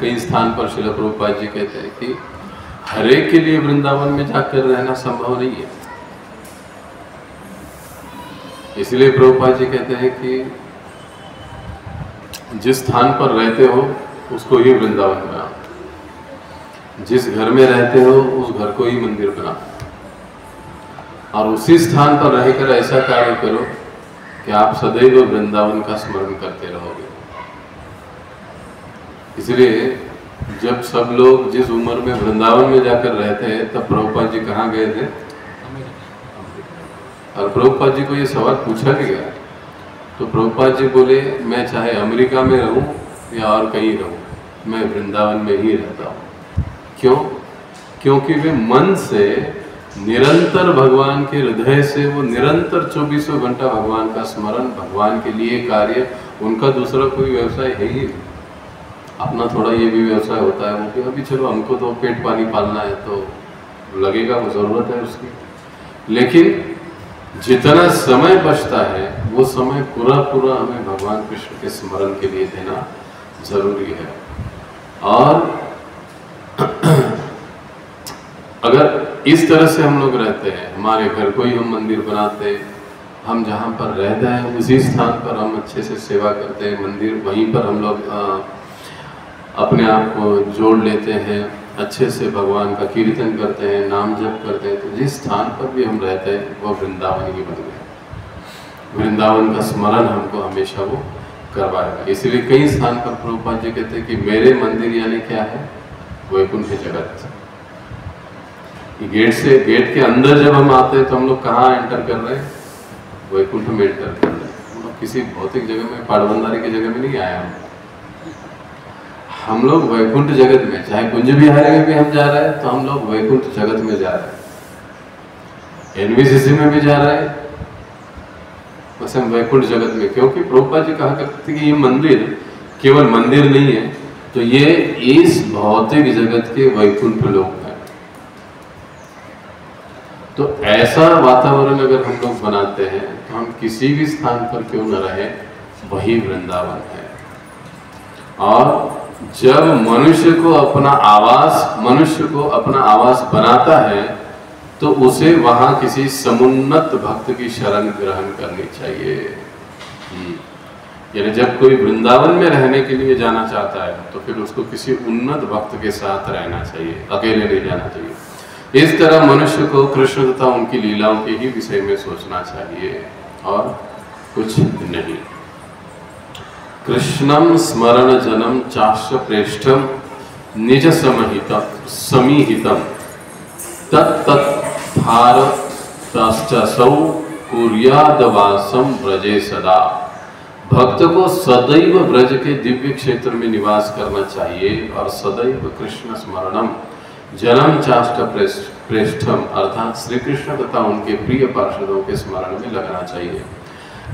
कई स्थान पर श्रील प्रभुपाद जी कहते हैं कि हर एक के लिए वृंदावन में जाकर रहना संभव नहीं है। इसलिए प्रभुपाद जी कहते हैं कि जिस स्थान पर रहते हो उसको ही वृंदावन बनाओ, जिस घर में रहते हो उस घर को ही मंदिर बनाओ, और उसी स्थान पर रहकर ऐसा कार्य करो कि आप सदैव वृंदावन का स्मरण करते रहोगे। इसलिए जब सब लोग जिस उम्र में वृंदावन में जाकर रहते हैं तब प्रभुपाद जी कहाँ गए थे? और प्रभुपाद जी को ये सवाल पूछा गया तो प्रभुपाद जी बोले मैं चाहे अमेरिका में रहूं या और कहीं रहूं, मैं वृंदावन में ही रहता हूं। क्यों? क्योंकि वे मन से निरंतर भगवान के हृदय से वो निरंतर 24 घंटा भगवान का स्मरण, भगवान के लिए कार्य, उनका दूसरा कोई व्यवसाय है ही नहीं। अपना थोड़ा ये भी व्यवसाय होता है वो कि अभी चलो हमको तो पेट पानी पालना है तो लगेगा, वो ज़रूरत है उसकी, लेकिन जितना समय बचता है वो समय पूरा पूरा हमें भगवान कृष्ण के स्मरण के लिए देना जरूरी है। और अगर इस तरह से हम लोग रहते हैं, हमारे घर को ही हम मंदिर बनाते हैं, हम जहाँ पर रहते हैं उसी स्थान पर हम अच्छे से सेवा करते हैं, मंदिर वहीं पर हम लोग अपने आप को जोड़ लेते हैं, अच्छे से भगवान का कीर्तन करते हैं, नाम जप करते हैं, तो जिस स्थान पर भी हम रहते हैं वो वृंदावन ही बन गए। वृंदावन का स्मरण हमको हमेशा वो करवाएगा। इसलिए कई स्थान पर प्रभुपाद जी कहते हैं कि मेरे मंदिर यानी क्या है? वैकुंठ जगत। गेट के अंदर जब हम आते हैं तो हम लोग कहाँ एंटर कर रहे हैं? वैकुंठ में एंटर कर रहे हैं। हम लोग किसी भौतिक जगह में, पाड़बंदारी की जगह में नहीं आए हम लोग वैकुंठ जगत में, चाहे कुंज बिहारी में भी हम जा रहे हैं तो हम लोग वैकुंठ जगत में जा रहे हैं, एनवीसीसी में भी जा रहे हैं, बस हम वैकुंठ जगत में। क्योंकि प्रभुपाद जी कहा करते कि ये मंदिर केवल मंदिर नहीं है, तो ये इस भौतिक जगत के वैकुंठ लोक है। तो ऐसा वातावरण अगर हम लोग बनाते हैं तो हम किसी भी स्थान पर क्यों न रहे, वही वृंदावन है। और जब मनुष्य को अपना आवास बनाता है तो उसे वहां किसी समुन्नत भक्त की शरण ग्रहण करनी चाहिए। यानी जब कोई वृंदावन में रहने के लिए जाना चाहता है तो फिर उसको किसी उन्नत भक्त के साथ रहना चाहिए, अकेले नहीं जाना चाहिए। इस तरह मनुष्य को कृष्ण तथा उनकी लीलाओं के ही विषय में सोचना चाहिए और कुछ नहीं। कृष्णम स्मरण जनम चाश्च प्रेष्ठम निज समीहितम तत्तत्भार तश्चसौ कुर्यादवासम ब्रजे सदा। भक्त को सदैव ब्रज के दिव्य क्षेत्र में निवास करना चाहिए और सदैव कृष्ण स्मरणम जन्म चाष्ट प्रेष्ठम अर्थात श्री कृष्ण तथा उनके प्रिय पार्षदों के स्मरण में लगना चाहिए।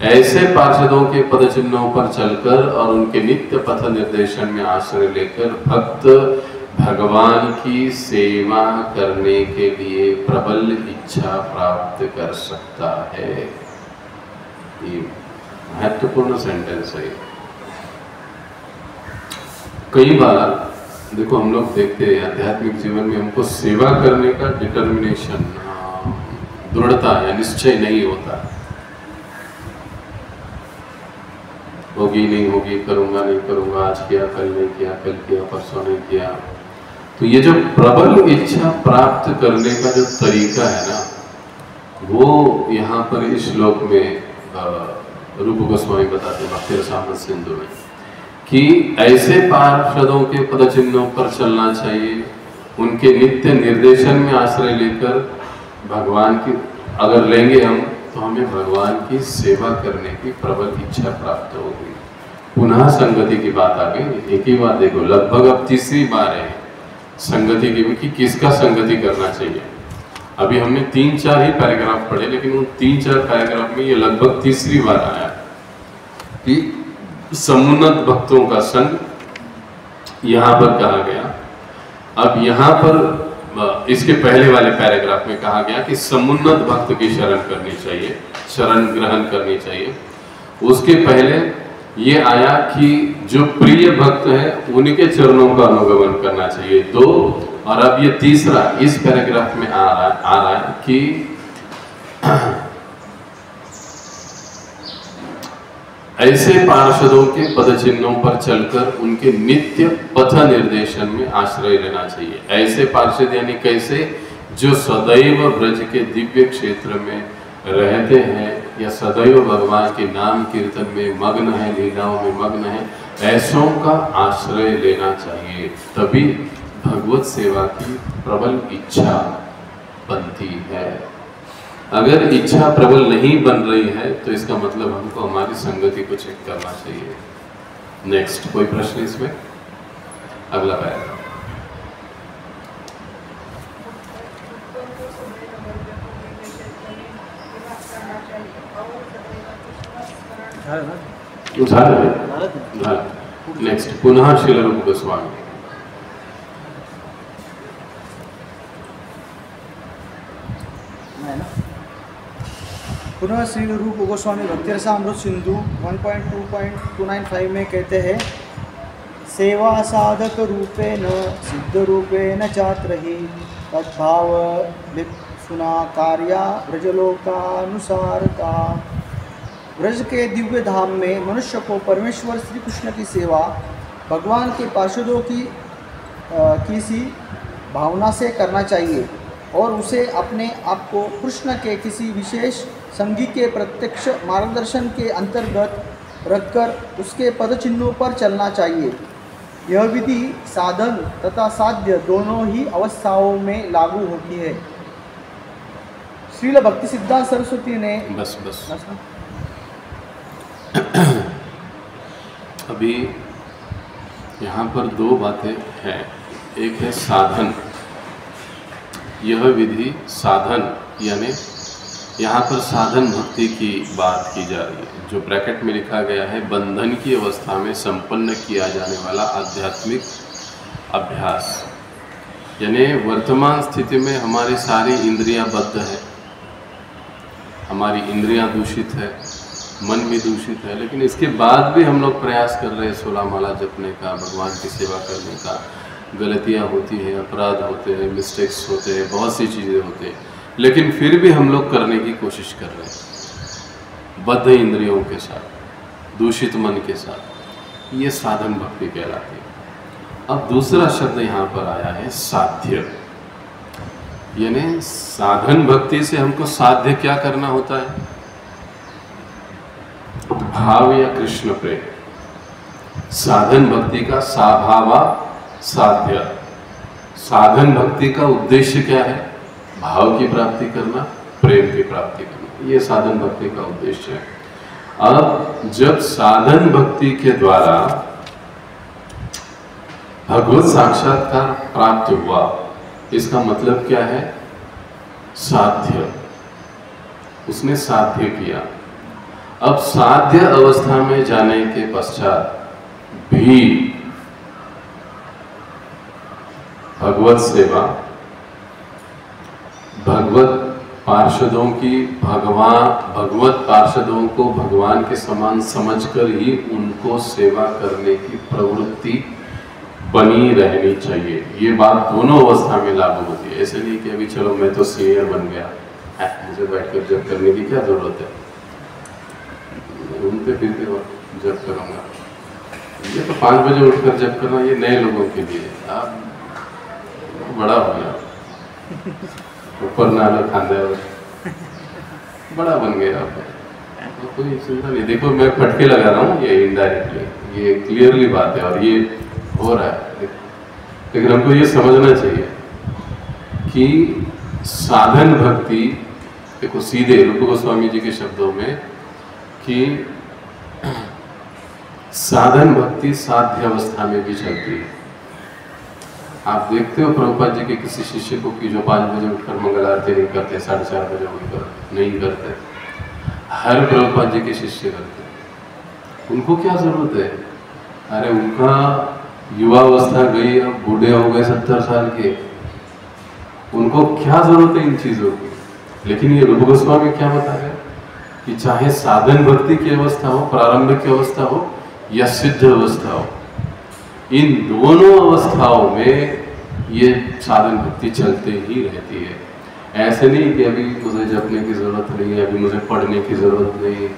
ऐसे पार्षदों के पद चिन्हों पर चलकर और उनके नित्य पथ निर्देशन में आश्रय लेकर भक्त भगवान की सेवा करने के लिए प्रबल इच्छा प्राप्त कर सकता है। ये महत्वपूर्ण सेंटेंस है। कई बार देखो हम लोग देखते हैं आध्यात्मिक जीवन में हमको सेवा करने का डिटर्मिनेशन, दृढ़ता या निश्चय नहीं होता। होगी नहीं होगी, करूंगा नहीं करूंगा, आज किया कल नहीं किया, कल किया परसों नहीं किया। तो ये जो प्रबल इच्छा प्राप्त करने का जो तरीका है ना, वो यहाँ पर इस श्लोक में रूप गोस्वामी बताते हैं भक्ति रसामृत सिंधु में कि ऐसे पार्षदों के पद चिन्हों पर चलना चाहिए, उनके नित्य निर्देशन में आश्रय लेकर भगवान की अगर लेंगे हम तो हमें भगवान की सेवा करने की प्रबल इच्छा प्राप्त होगी। पुनः संगति की बात आ गई। एक ही बात देखो, लगभग अब तीसरी बार है संगति की कि किसका संगति करना चाहिए। अभी हमने 3-4 ही पैराग्राफ पढ़े, लेकिन उन 3-4 पैराग्राफ में ये लगभग तीसरी बार आया कि समुन्नत भक्तों का संग यहाँ पर कहा गया। अब यहाँ पर इसके पहले वाले पैराग्राफ में कहा गया कि समुन्नत भक्त की शरण करनी चाहिए, शरण ग्रहण करनी चाहिए। उसके पहले ये आया कि जो प्रिय भक्त है उनके चरणों का अनुगमन करना चाहिए, 2। और अब ये तीसरा इस पैराग्राफ में आ रहा है कि ऐसे पार्षदों के पद चिन्हों पर चलकर उनके नित्य पथ निर्देशन में आश्रय लेना चाहिए। ऐसे पार्षद यानी कैसे, जो सदैव ब्रज के दिव्य क्षेत्र में रहते हैं या सदैव भगवान के नाम कीर्तन में मग्न है, लीलाओं में मग्न है, ऐसों का आश्रय लेना चाहिए। तभी भगवत सेवा की प्रबल इच्छा बनती है। अगर इच्छा प्रबल नहीं बन रही है तो इसका मतलब हमको हमारी संगति को चेक करना चाहिए। नेक्स्ट, कोई प्रश्न इसमें? अगला पैराग्राफ। नेक्स्ट, पुनः श्रील रूप गोस्वामी। पुनः श्री रूप गोस्वामी भक्ति रसामृत सिंधु 1.2.295 में कहते हैं, सेवा साधक रूपेण सिद्ध रूपेण चात्रहि तद्भाव सुना कार्या ब्रजलोकानुसारता। ब्रज के दिव्य धाम में मनुष्य को परमेश्वर श्री कृष्ण की सेवा भगवान के पार्षदों की सी भावना से करना चाहिए और उसे अपने आप को कृष्ण के किसी विशेष संगी के प्रत्यक्ष मार्गदर्शन के अंतर्गत रखकर उसके पद चिन्हों पर चलना चाहिए। यह विधि साधन तथा साध्य दोनों ही अवस्थाओं में लागू होती है। श्रील भक्ति सिद्धांत सरस्वती ने बस अभी यहाँ पर 2 बातें हैं। एक है साधन, यह विधि साधन यानी यहाँ पर साधन भक्ति की बात की जा रही है। जो ब्रैकेट में लिखा गया है, बंधन की अवस्था में संपन्न किया जाने वाला आध्यात्मिक अभ्यास, यानी वर्तमान स्थिति में हमारी सारी इंद्रियां बद्ध है, हमारी इंद्रियां दूषित है, मन भी दूषित है, लेकिन इसके बाद भी हम लोग प्रयास कर रहे हैं 16 माला जपने का, भगवान की सेवा करने का। गलतियां होती हैं, अपराध होते हैं, मिस्टेक्स होते हैं, बहुत सी चीज़ें होते हैं, लेकिन फिर भी हम लोग करने की कोशिश कर रहे हैं बद्ध इंद्रियों के साथ, दूषित मन के साथ। ये साधन भक्ति कहलाती है। अब दूसरा शब्द यहाँ पर आया है साध्य, यानी साधन भक्ति से हमको साध्य क्या करना होता है? भाव या कृष्ण प्रेम। साधन भक्ति का साभावा साध्य। साधन भक्ति का उद्देश्य क्या है? भाव की प्राप्ति करना, प्रेम की प्राप्ति करना, ये साधन भक्ति का उद्देश्य है। अब जब साधन भक्ति के द्वारा भगवत साक्षात्कार प्राप्त हुआ, इसका मतलब क्या है? साध्य, उसने साध्य किया। अब साध्य अवस्था में जाने के पश्चात भी भगवत सेवा, भगवत पार्षदों की भगवत पार्षदों को भगवान के समान समझकर ही उनको सेवा करने की प्रवृत्ति बनी रहनी चाहिए। ये बात दोनों अवस्था में लागू होती है। ऐसे नहीं कि अभी चलो मैं तो सीनियर बन गया, मुझे बैठकर जप करने की क्या जरूरत है, घूमते फिरते जप करूंगा। ये तो 5 बजे उठकर जप करना ये नए लोगों के लिए, आप बड़ा हो गया, ऊपर नाला खांदे बड़ा बन गया आप, तो कोई सुविधा नहीं। देखो मैं फटके लगा रहा हूँ, ये इनडायरेक्टली, ये क्लियरली बात है और ये हो रहा है। लेकिन हमको ये समझना चाहिए कि साधन भक्ति, देखो सीधे रूप गोस्वामी जी के शब्दों में कि साधन भक्ति साध्य अवस्था में भी चलती है। आप देखते हो प्रभुपाद जी के किसी शिष्य को कि जो 5 बजे उठकर मंगल आरती नहीं करते, 4:30 बजे उठकर नहीं करते, हर प्रभुपाद जी के शिष्य करते। उनको क्या जरूरत है? अरे उनका युवावस्था गई, अब बूढ़े हो गए 70 साल के, उनको क्या जरूरत है इन चीजों की? लेकिन ये रूप गोस्वामी क्या बता रहे कि चाहे साधन भक्ति की अवस्था हो, प्रारंभिक अवस्था हो या सिद्ध अवस्था हो, इन दोनों अवस्थाओं में ये साधन भक्ति चलते ही रहती है। ऐसे नहीं कि अभी मुझे जपने की जरूरत नहीं है, अभी मुझे पढ़ने की जरूरत नहीं है,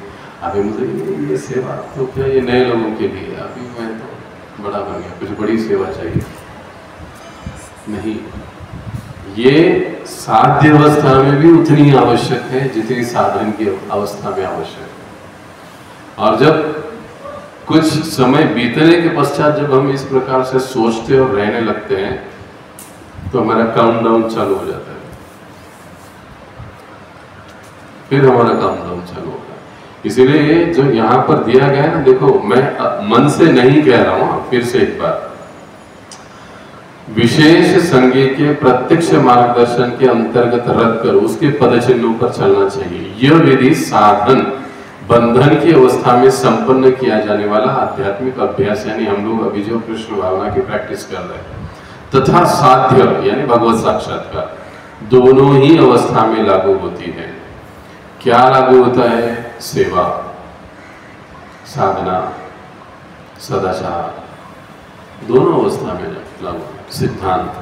अभी मुझे ये सेवा तो क्या ये नए लोगों के लिए, अभी मैं तो बड़ा बन गया, कुछ बड़ी सेवा चाहिए। नहीं, ये साध्य अवस्था में भी उतनी आवश्यक है जितनी साधन की अवस्था में आवश्यक है। और जब कुछ समय बीतने के पश्चात जब हम इस प्रकार से सोचते और रहने लगते हैं तो हमारा काउंटडाउन चालू हो जाता है, फिर हमारा काउंटडाउन चालू होता है। इसीलिए जो यहाँ पर दिया गया है ना, देखो मैं मन से नहीं कह रहा हूं, फिर से एक बार, विशेष संज्ञा के प्रत्यक्ष मार्गदर्शन के अंतर्गत रख कर उसके पदचिन्हों पर चलना चाहिए। यह विधि साधन बंधन की अवस्था में संपन्न किया जाने वाला आध्यात्मिक अभ्यास, यानी हम लोग अभी जो कृष्ण भावना की प्रैक्टिस कर रहे हैं, तथा साध्य यानी भगवत साक्षात्कार, दोनों ही अवस्था में लागू होती है। क्या लागू होता है? सेवा, साधना, सदाचार, दोनों अवस्था में लागू। सिद्धांत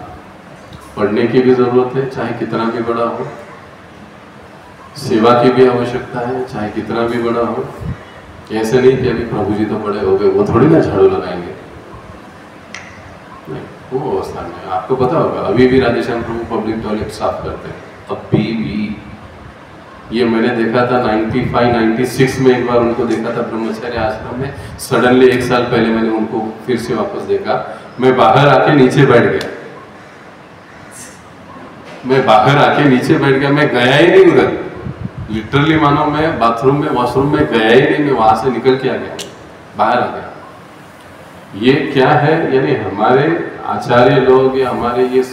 पढ़ने की भी जरूरत है, चाहे कितना भी बड़ा हो, सेवा की भी आवश्यकता है, चाहे कितना भी बड़ा हो। ऐसे नहीं कि अभी प्रभु जी तो बड़े हो गए, वो थोड़ी ना झाड़ू लगाएंगे, नहीं, वो अवस्था में। आपको पता होगा अभी भी राधेश्याम प्रभु पब्लिक टॉयलेट साफ करते हैं, अभी भी। ये मैंने देखा था 95-96 में एक बार उनको देखा था ब्रह्मचर्य आश्रम में। सडनली 1 साल पहले मैंने उनको फिर से वापस देखा। मैं बाहर आके नीचे बैठ गया, मैं गया ही नहीं उधर, लिटरली मानो मैं बाथरूम में वॉशरूम में गया ही नहीं, मैं वहां से निकल के आ गया, बाहर आ गया। ये क्या है? यानी हमारे आचार्य लोग या हमारे ये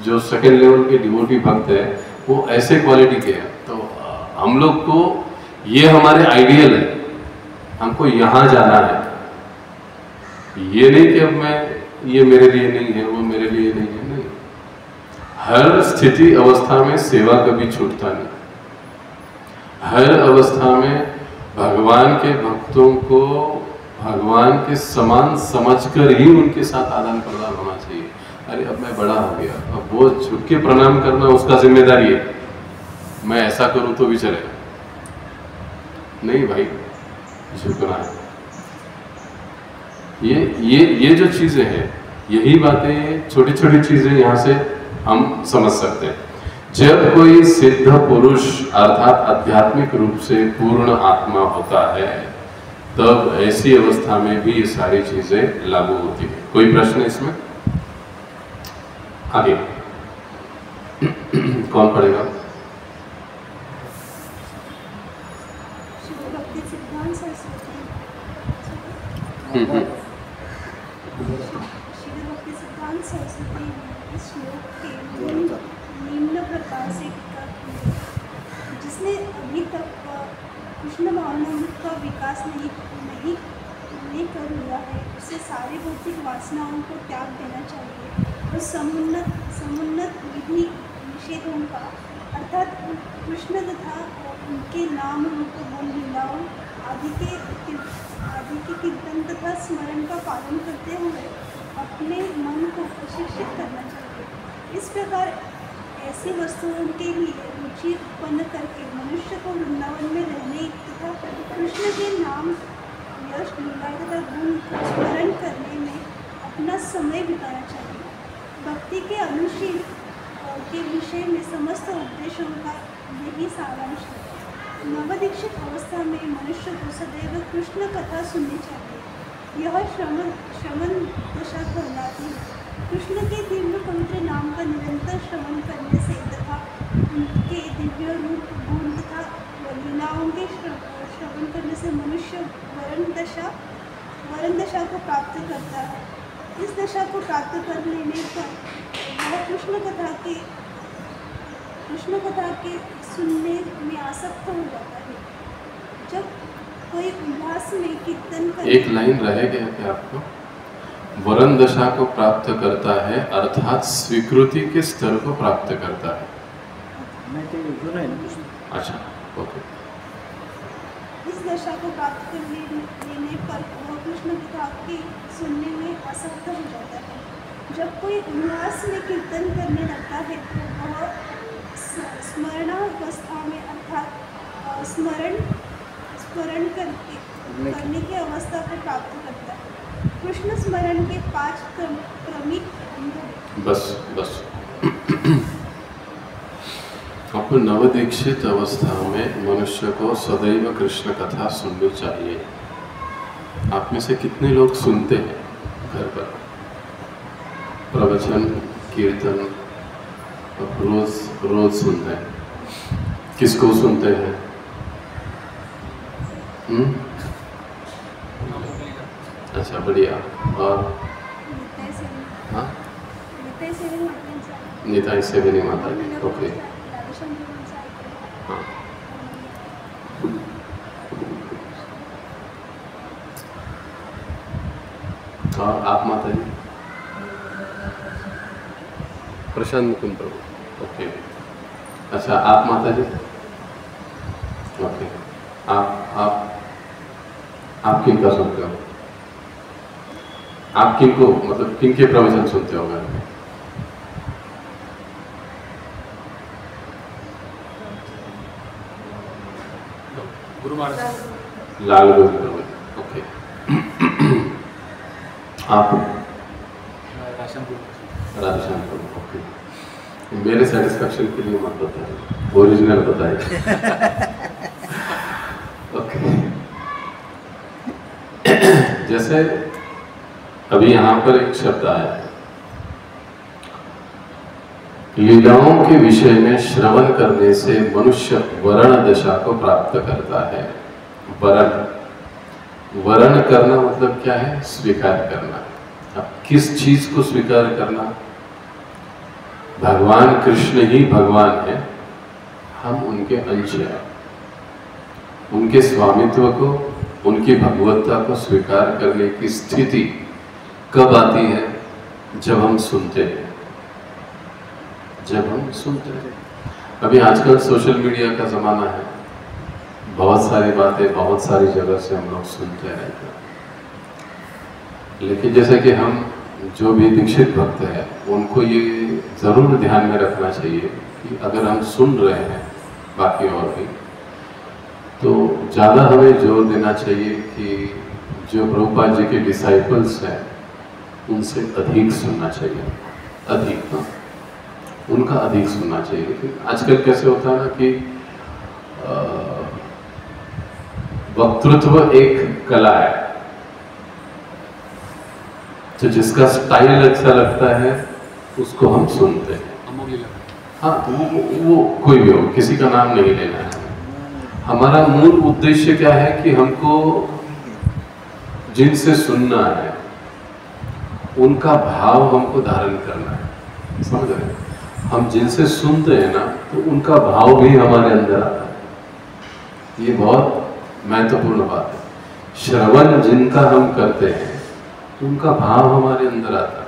जो सेकेंड लेवल के डिवोटी भक्त है वो ऐसे क्वालिटी के हैं। तो हम लोग को ये हमारे आइडियल है, हमको यहाँ जाना है। ये नहीं कि अब मैं ये मेरे लिए नहीं है, वो मेरे लिए नहीं है, नहीं। हर स्थिति अवस्था में सेवा कभी छूटता नहीं। हर अवस्था में भगवान के भक्तों को भगवान के समान समझकर ही उनके साथ आदान प्रदान होना चाहिए। अरे अब मैं बड़ा हो गया, अब वो झुक के प्रणाम करना उसका जिम्मेदारी है, मैं ऐसा करूं तो भी चलेगा, नहीं भाई, झुकना है। ये जो चीजें हैं, यही बातें, छोटी छोटी चीजें यहाँ से हम समझ सकते हैं। जब कोई सिद्ध पुरुष अर्थात आध्यात्मिक रूप से पूर्ण आत्मा होता है, तब ऐसी अवस्था में भी ये सारी चीजें लागू होती है। कोई प्रश्न इसमें? आगे कौन पढ़ेगा? श्री भक्ति सिद्धांत सरस्वती ने इस श्लोक के निम्न प्रकार से टीका की है। जिसने अभी तक कृष्ण भावनामृत का विकास नहीं कर लिया है, उसे सारी भौतिक वासनाओं को त्याग देना चाहिए और समुन्नत विधि निषेधों का अर्थात कृष्ण तथा उनके नाम रूप गुण लीलाओं आदि के कीर्तन तथा स्मरण का पालन करते हुए अपने मन को प्रशिक्षित करना चाहिए। इस प्रकार ऐसी वस्तुओं के लिए रुचि उत्पन्न करके मनुष्य को वृंदावन में रहने तथा कृष्ण के नाम यश लीला तथा गुण को स्मरण करने में अपना समय बिताना चाहिए। भक्ति के अनुशील के विषय में समस्त उपदेशों का यही सारांश है। नवदीक्षित अवस्था में मनुष्य को सदैव कृष्ण कथा सुननी चाहिए। यह श्रवण दशा कहलाती है। कृष्ण के दिव्य पवित्र नाम का निरंतर श्रवण करने से तथा उनके दिव्य रूप गुण तथा लीलाओं के श्रवण करने से मनुष्य वरण दशा को प्राप्त करता है। इस दशा को प्राप्त कर लेने पर वह कृष्ण कथा के सुनने में आसक्त हो जाता है। जब कोई उल्लास में कीर्तन कर एक लाइन रह गया क्या आपको? वरण दशा को प्राप्त करता है अर्थात स्वीकृति के स्तर को प्राप्त करता है। अच्छा, ओके। इस दशा को प्राप्त कर लेने पर वह कृष्ण कथा के सुनने में आसक्त हो जाता है। जब कोई उल्लास में कीर्तन करने लगता है तो वह स्मरणावस्था में अर्थात स्मरण करने की अवस्था को प्राप्त करता है। कृष्ण स्मरण के 5 क्रमिक अंग। बस आपको नवदीक्षित अवस्था में मनुष्य को सदैव कृष्ण कथा सुननी चाहिए। आप में से कितने लोग सुनते हैं घर पर प्रवचन कीर्तन? रोज सुनते हैं। किसको सुनते हैं? अच्छा, बढ़िया। और हाँ, निताई सेवनी माता जी। ओके, हाँ। और आप माता जी? प्रशांत मुकुंद प्रभु। ओके, अच्छा, आप माता जी? ओके, आप किनका सुनते हो? आप किनको, मतलब किनके प्रवचन सुनते हो घर में? गुरु महाराज। लाल गुरु प्रवचन। ओके। आप? राधेश्याम प्रभु। ओके, मेरे सेटिस्फैक्शन के लिए मत बताइए, ओरिजिनल बताइए। ओके। जैसे अभी यहाँ पर एक शब्द आया है, लीलाओं के विषय में श्रवण करने से मनुष्य वरण दशा को प्राप्त करता है। वरण करना मतलब क्या है? स्वीकार करना। अब किस चीज को स्वीकार करना? भगवान कृष्ण ही भगवान है, हम उनके अंश हैं। उनके स्वामित्व को, उनकी भगवत्ता को स्वीकार करने की स्थिति कब आती है? जब हम सुनते हैं। अभी आजकल सोशल मीडिया का ज़माना है, बहुत सारी बातें बहुत सारी जगह से हम लोग सुनते रहते हैं। लेकिन जैसे कि हम जो भी दीक्षित भक्त हैं उनको ये ज़रूर ध्यान में रखना चाहिए कि अगर हम सुन रहे हैं बाकी और भी, तो ज़्यादा हमें जोर देना चाहिए कि जो प्रभुपाद जी के डिसाइपल्स हैं उनसे अधिक सुनना चाहिए। अधिक, हाँ, उनका अधिक सुनना चाहिए। लेकिन आजकल कैसे होता है ना कि वक्तृत्व एक कला है, तो जिसका स्टाइल अच्छा लगता है उसको हम सुनते हैं। हाँ, तो वो कोई भी हो, किसी का नाम नहीं लेना है। हमारा मूल उद्देश्य क्या है कि हमको जिनसे सुनना है उनका भाव हमको धारण करना है। समझ रहे हैं? हम जिनसे सुनते हैं ना तो उनका भाव भी हमारे अंदर आता है। ये बहुत महत्वपूर्ण बात है। श्रवण जिनका हम करते हैं तो उनका भाव हमारे अंदर आता है।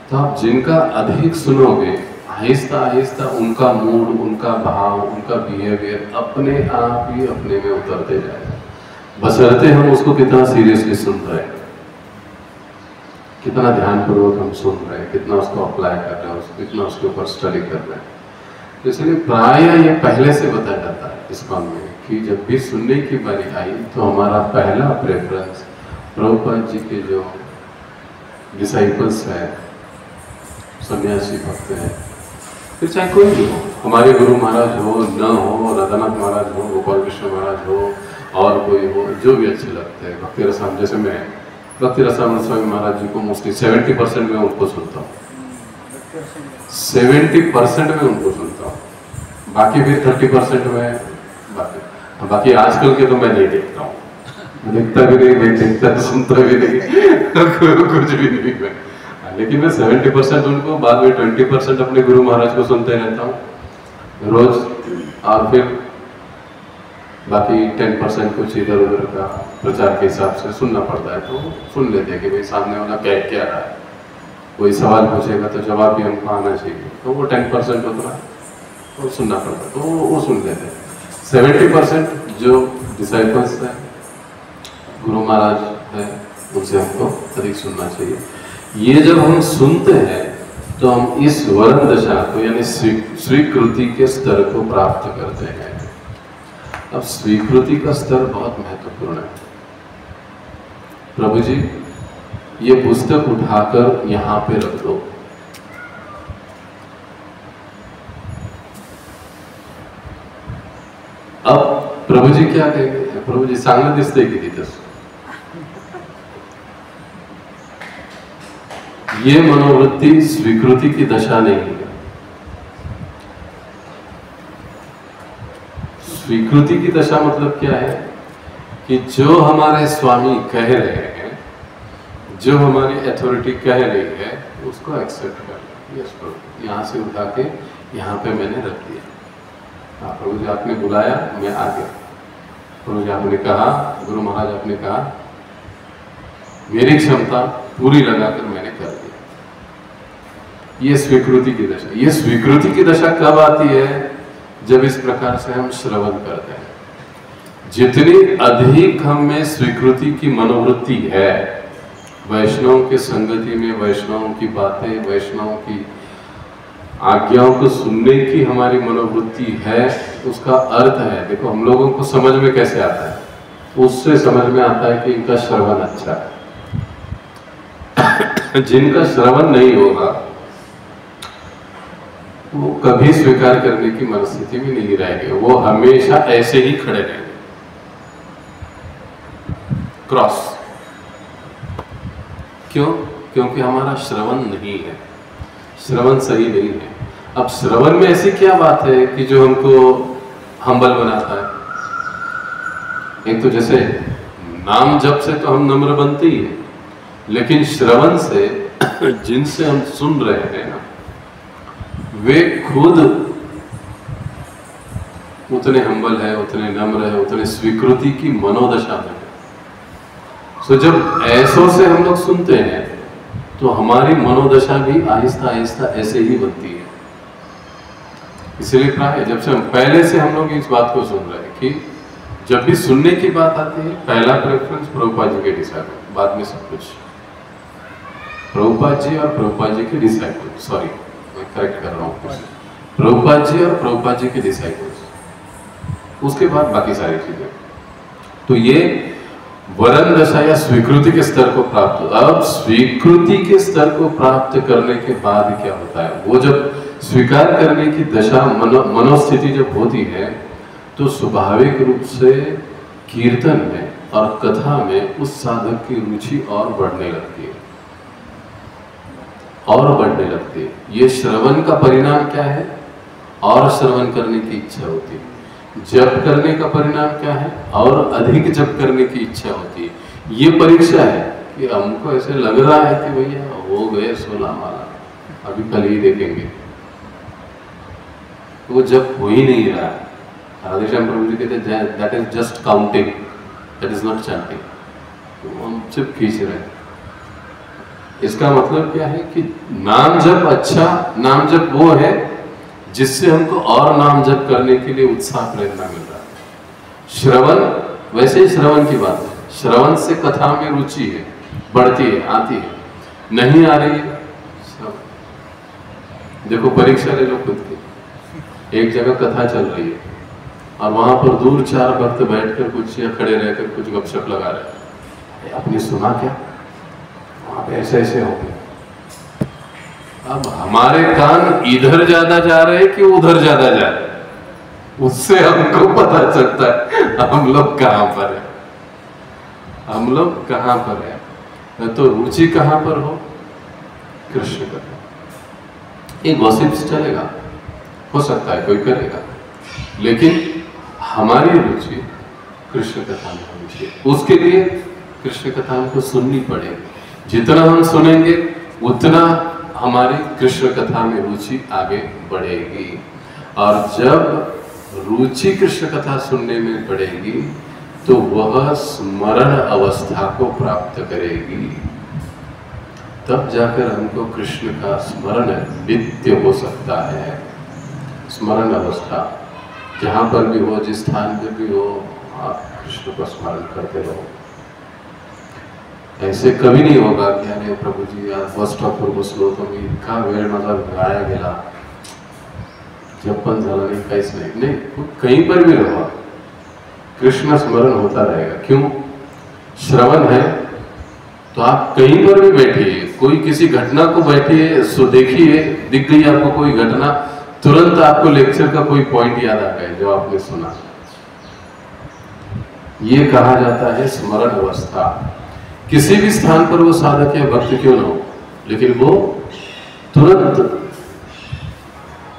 तो आप जिनका अधिक सुनोगे, आहिस्ता आहिस्ता उनका मूड, उनका भाव, उनका बिहेवियर अपने आप ही अपने में उतरते जाएगा, बशर्ते हम उसको कितना सीरियसली सुन रहे हैं, कितना ध्यानपूर्वक हम सुन रहे हैं, कितना उसको अप्लाई कर रहे हैं, कितना उसके ऊपर स्टडी कर रहे हैं। इसलिए प्राय ये पहले से बताया जाता है इस काम में कि जब भी सुनने की बारी आई तो हमारा पहला प्रेफरेंस प्रभुपाद जी के जो डिसाइपल्स हैं, सन्यासी भक्त हैं, फिर चाहे कोई भी हो, हमारे गुरु महाराज हो, न हो, राधानाथ महाराज हो, गोपाल कृष्ण महाराज हो, और कोई हो, जो भी अच्छे लगते हैं। भक्ति रसाम, जैसे मैं भक्ति रसामृत स्वामी महाराज जी को मोस्टली 70% में उनको सुनता हूँ, 70% में उनको सुनता हूँ, बाकी फिर 30% में बाकी आजकल के तो मैं नहीं देखता हूँ, देखता भी नहीं, देखता सुनता भी नहीं कुछ भी नहीं मैं, लेकिन मैं 70% उनको, बाद में 20% अपने गुरु महाराज को सुनते रहता हूँ रोज, और फिर बाकी 10% कुछ इधर उधर का प्रचार के हिसाब से सुनना पड़ता है, तो सुन लेते हैं कि भाई सामने वाला क्या रहा है, कोई सवाल पूछेगा तो जवाब भी हमको आना चाहिए, तो वो 10% होता है तो सुनना पड़ता है, तो वो सुन लेते हैं। 70% जो डिसाइपल्स हैं, गुरु महाराज है, उनसे हमको अधिक सुनना चाहिए। ये जब हम सुनते हैं तो हम इस वर्ण दशा को, यानी स्वीकृति के स्तर को प्राप्त करते हैं। अब स्वीकृति का स्तर बहुत महत्वपूर्ण है। प्रभु जी ये पुस्तक उठाकर यहाँ पे रख दो। अब प्रभु जी क्या कहेंगे? प्रभु जी चांगलं दिसतंय की तिथं, ये मनोवृत्ति स्वीकृति की दशा नहीं है। स्वीकृति की दशा मतलब क्या है कि जो हमारे स्वामी कह रहे हैं, जो हमारी अथॉरिटी कह रही है, उसको एक्सेप्ट कर। यस प्रभु, यहाँ से उठा के यहाँ पे मैंने रख दिया। हाँ प्रभु जी आपने बुलाया, मैं आ गया। प्रभु जी आपने कहा, गुरु महाराज आपने कहा, मेरी क्षमता पूरी लगाकर मैंने कर दिया। ये स्वीकृति की दशा। ये स्वीकृति की दशा कब आती है? जब इस प्रकार से हम श्रवण करते हैं। जितनी अधिक हम में स्वीकृति की मनोवृत्ति है, वैष्णव के संगति में वैष्णव की बातें, वैष्णव की आज्ञाओं को सुनने की हमारी मनोवृत्ति है, उसका अर्थ है, देखो हम लोगों को समझ में कैसे आता है, उससे समझ में आता है कि इनका श्रवण अच्छा है। जिनका श्रवण नहीं होगा वो कभी स्वीकार करने की मनस्थिति में नहीं रहेंगे, वो हमेशा ऐसे ही खड़े रहेंगे। क्रॉस। क्यों? क्योंकि हमारा श्रवण नहीं है, श्रवण सही नहीं है। अब श्रवण में ऐसी क्या बात है कि जो हमको हम्बल बनाता है? एक तो जैसे नाम जप से तो हम नम्र बनते ही हैं, लेकिन श्रवण से जिनसे हम सुन रहे हैं ना, वे खुद उतने हम्बल है, उतने नम्र है, उतने स्वीकृति की मनोदशा में है। सो जब ऐसों से हम लोग सुनते हैं तो हमारी मनोदशा भी आहिस्ता आहिस्ता ऐसे ही बनती है। इसलिए प्राय जब से हम पहले से हम लोग इस बात को सुन रहे हैं कि जब भी सुनने की बात आती है, पहला प्रेफरेंस प्रभुपाद जी के डिसाइपल, बाद में सब कुछ। प्रभुपाद जी और प्रभुपाद जी के डिसाइपल, सॉरी मैं करेक्ट कर रहा हूँ, प्रभुपाद जी और प्रभुपाद जी के डिसाइपल्स, उसके बाद बाकी सारी चीजें। तो ये वरण दशा या स्वीकृति के स्तर को प्राप्त। अब स्वीकृति के स्तर को प्राप्त करने के बाद क्या होता है? वो जब स्वीकार करने की दशा, मनोस्थिति जब होती है, तो स्वाभाविक रूप से कीर्तन में और कथा में उस साधक की रुचि और बढ़ने लगती है, और बढ़ने लगती है। ये श्रवण का परिणाम क्या है? और श्रवण करने की इच्छा होती है। जप करने का परिणाम क्या है? और अधिक जप करने की इच्छा होती है। ये परीक्षा है कि हमको ऐसे लग रहा है कि भैया हो गए 16 माला, अभी कल ही देखेंगे। तो वो जब हो ही नहीं रहा है, राधेश्याम प्रभु जी कहते हैं that is just counting, that is not chanting. तो हम सिर्फ खींच रहे हैं। इसका मतलब क्या है कि नाम जप, अच्छा नाम जप वो है जिससे हमको और नाम जप करने के लिए उत्साह प्रेरणा मिल रहा है। श्रवण, वैसे ही श्रवण की बात है, श्रवण से कथा में रुचि है, बढ़ती है, आती है। नहीं आ रही है, देखो परीक्षा ले लो खुद की। एक जगह कथा चल रही है और वहां पर दूर 4 भक्त बैठकर कुछ या खड़े रहकर कुछ गपशप लगा रहे हैं। आपने सुना क्या? वहां पे ऐसे ऐसे हो गए। अब हमारे कान इधर ज्यादा जा रहे हैं कि उधर ज्यादा जा रहे हैं, उससे हमको पता चलता है हम लोग कहां पर है, हम लोग कहां पर है। तो रुचि कहां पर हो? कृष्ण कथा। ये गॉसिप्स चलेगा, हो सकता है कोई करेगा, लेकिन हमारी रुचि कृष्ण कथा में होनी चाहिए। उसके लिए कृष्ण कथा हमको सुननी पड़ेगी। जितना हम सुनेंगे उतना हमारी कृष्ण कथा में रुचि आगे बढ़ेगी। और जब रुचि कृष्ण कथा सुनने में बढ़ेगी तो वह स्मरण अवस्था को प्राप्त करेगी। तब जाकर हमको कृष्ण का स्मरण नित्य हो सकता है। स्मरण अवस्था जहां पर भी हो, जिस स्थान पर भी हो, आप कृष्ण को स्मरण करते रहो। ऐसे कभी नहीं होगा कि अरे प्रभु जी आज बस स्टॉपवर बसलो तो मी इतका वेळ माझा वाया गेला, जपन झालं नाही, काहीच नहीं, कहीं पर भी रहो, कृष्ण स्मरण होता रहेगा। क्यों? श्रवण है तो आप कहीं पर भी बैठिए, कोई किसी घटना को बैठिए, सो देखिए, दिख गई आपको कोई घटना, तुरंत आपको लेक्चर का कोई पॉइंट याद आ गया जो आपने सुना। ये कहा जाता है स्मरण अवस्था। किसी भी स्थान पर वो साधक या भक्त क्यों ना हो, लेकिन वो तुरंत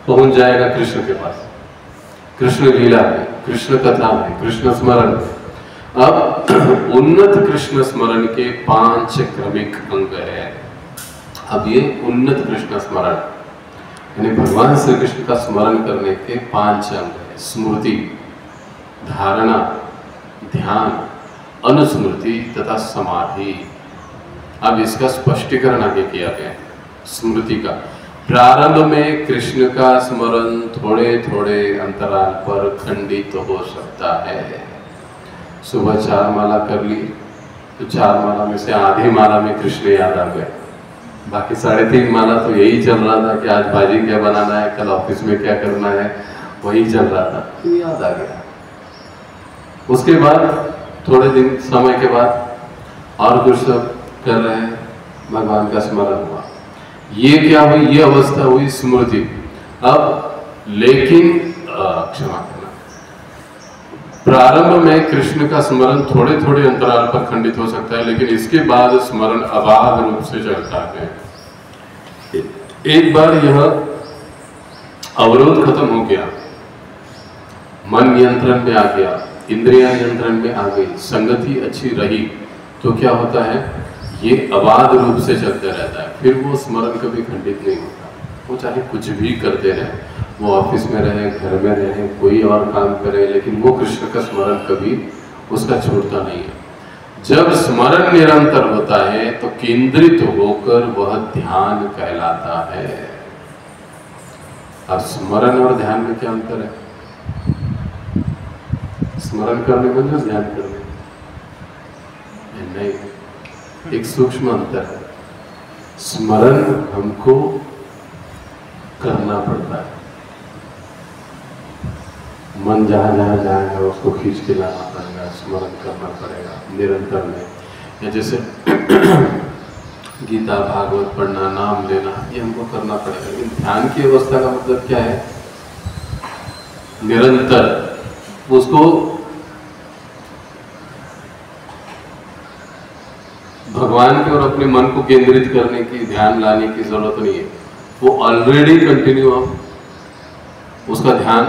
पहुंच जाएगा कृष्ण के पास, कृष्ण लीला में, कृष्ण कथा में, कृष्ण स्मरण में। अब उन्नत कृष्ण स्मरण के 5 क्रमिक अंग है। अब ये उन्नत कृष्ण स्मरण यानी भगवान श्री कृष्ण का स्मरण करने के 5 अंग है। स्मृति, धारणा, ध्यान, अनुस्मृति तथा समाधि। अब इसका स्पष्टीकरण आगे किया गया है। स्मृति का प्रारंभ में कृष्ण का स्मरण थोड़े थोड़े अंतराल पर खंडित हो सकता है। सुबह 4 माला कर ली तो 4 माला में से आधी माला में कृष्ण याद आ गए, बाकी 3.5 माला तो यही चल रहा था कि आज भाजी क्या बनाना है, कल ऑफिस में क्या करना है, वही चल रहा था, तो याद आ गया। उसके बाद थोड़े दिन समय के बाद और कुछ सब कर रहे हैं, भगवान का स्मरण हुआ। ये क्या हुई? ये अवस्था हुई स्मृति। अब लेकिन क्षमा करना, प्रारंभ में कृष्ण का स्मरण थोड़े थोड़े अंतराल पर खंडित हो सकता है, लेकिन इसके बाद स्मरण अबाध रूप से चलता है। एक बार यह अवरोध खत्म हो गया, मन नियंत्रण में आ गया, इंद्रियां नियंत्रण में आ गई, संगति अच्छी रही, तो क्या होता है? ये अबाध रूप से चलते रहता है। फिर वो स्मरण कभी खंडित नहीं होता। वो चाहे कुछ भी करते रहे, वो ऑफिस में रहे, घर में रहे, कोई और काम करे, लेकिन वो कृष्ण का स्मरण कभी उसका छूटता नहीं है। जब स्मरण निरंतर होता है तो केंद्रित होकर वह ध्यान कहलाता है। अब स्मरण और ध्यान में क्या अंतर है? स्मरण करने में जो ध्यान करने नहीं, एक सूक्ष्म अंतर है। स्मरण हमको करना पड़ता है, मन जहां जहां जाएगा उसको खींच के लाना पड़ेगा, स्मरण करना पड़ेगा निरंतर में। या जैसे गीता भागवत पढ़ना, नाम लेना, ये हमको करना पड़ेगा। लेकिन ध्यान की अवस्था का मतलब क्या है? निरंतर उसको भगवान के और अपने मन को केंद्रित करने की, ध्यान लाने की जरूरत नहीं है। वो ऑलरेडी कंटिन्यू, उसका ध्यान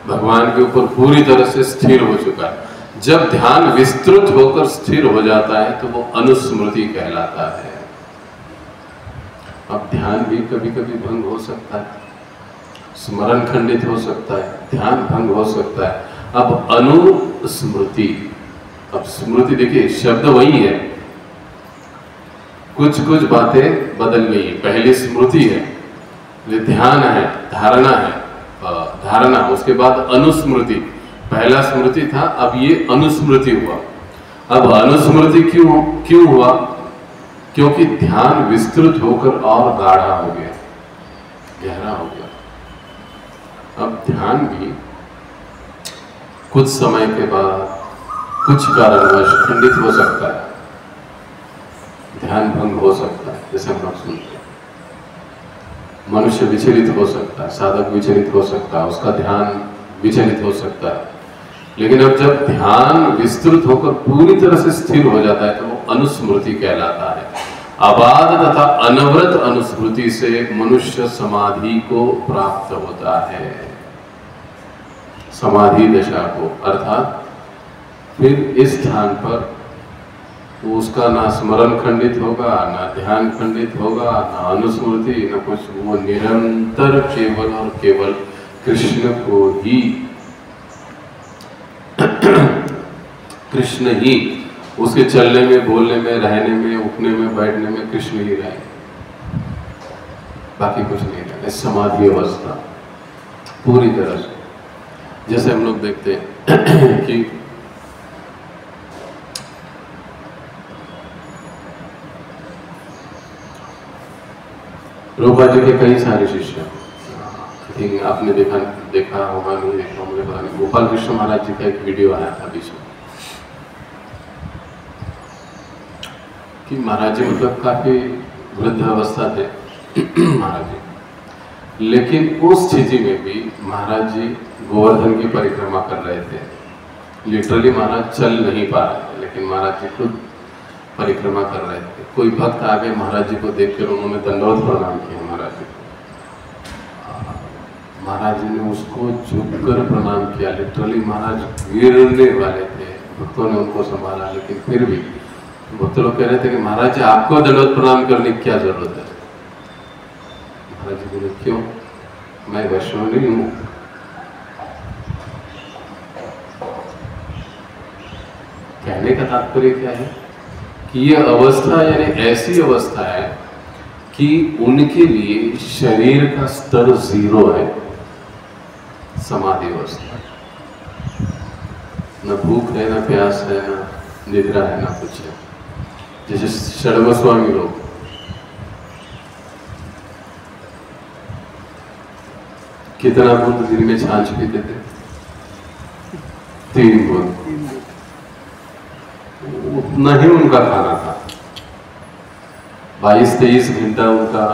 भगवान के ऊपर पूरी तरह से स्थिर हो चुका है। जब ध्यान विस्तृत होकर स्थिर हो जाता है तो वो अनुस्मृति कहलाता है। अब ध्यान भी कभी कभी भंग हो सकता है, स्मरण खंडित हो सकता है, ध्यान भंग हो सकता है। अब अनुस्मृति, अब स्मृति देखिए शब्द वही है, कुछ कुछ बातें बदल गई है। पहली स्मृति है, ये ध्यान है, धारणा है, धारणा, उसके बाद अनुस्मृति। पहला स्मृति था, अब ये अनुस्मृति हुआ। अब अनुस्मृति क्यों हुआ? क्योंकि ध्यान विस्तृत होकर और गाढ़ा हो गया, गहरा हो गया। अब ध्यान भी कुछ समय के बाद कुछ कारणवश खंडित हो सकता है, ध्यान भंग हो सकता है। जैसे हम लोग सुनते हैं, मनुष्य विचलित हो सकता है, साधक विचलित हो सकता है, उसका ध्यान विचलित हो सकता है। लेकिन अब जब ध्यान विस्तृत होकर पूरी तरह से स्थिर हो जाता है तो वो अनुस्मृति कहलाता है। अबाध तथा अनवरत अनुस्मृति से मनुष्य समाधि को प्राप्त होता है, समाधि दशा को। अर्थात फिर इस स्थान पर उसका ना स्मरण खंडित होगा, ना ध्यान खंडित होगा, ना अनुस्मृति, ना कुछ। वो निरंतर केवल और केवल कृष्ण को ही, कृष्ण ही, उसके चलने में, बोलने में, रहने में, उठने में, बैठने में कृष्ण ही रहे, बाकी कुछ नहीं रहे। समाधि अवस्था पूरी तरह से। जैसे हम लोग देखते हैं कि प्रभुपाद जी के कई सारे शिष्य, आपने देखा होगा, नहीं देखा मुझे पता नहीं, गोपाल कृष्ण महाराज जी का एक वीडियो आया था बीच में कि महाराज जी मतलब काफी वृद्ध अवस्था थे महाराज जी, लेकिन उस स्थिति में भी महाराज जी गोवर्धन की परिक्रमा कर रहे थे। लिटरली महाराज चल नहीं पा रहे थे, लेकिन महाराज जी खुद परिक्रमा कर रहे थे। कोई भक्त आ गए, महाराज जी को देखकर उन्होंने दंडवत प्रणाम किया महाराज जी को। महाराज जी ने उसको झुककर प्रणाम किया। लिटरली महाराज गिरने वाले थे, भक्तों ने उनको संभाला, लेकिन फिर भी भक्त लोग कह रहे थे कि महाराज जी आपको दंडवत प्रणाम करने की क्या जरूरत है? महाराज जी बोले क्यों, मैं वैष्णव नहीं हूं। कहने का तात्पर्य क्या है कि ये अवस्था यानी ऐसी अवस्था है कि उनके लिए शरीर का स्तर 0 है, समाधि अवस्था। न भूख है, न प्यास है, न निद्रा है, न कुछ है। जैसे षडगोस्वामी लोग, कितना बूंद दिन में छाछ पीते थे? 3 बूंद, उतना ही उनका खाना था। 22-23 घंटा उनका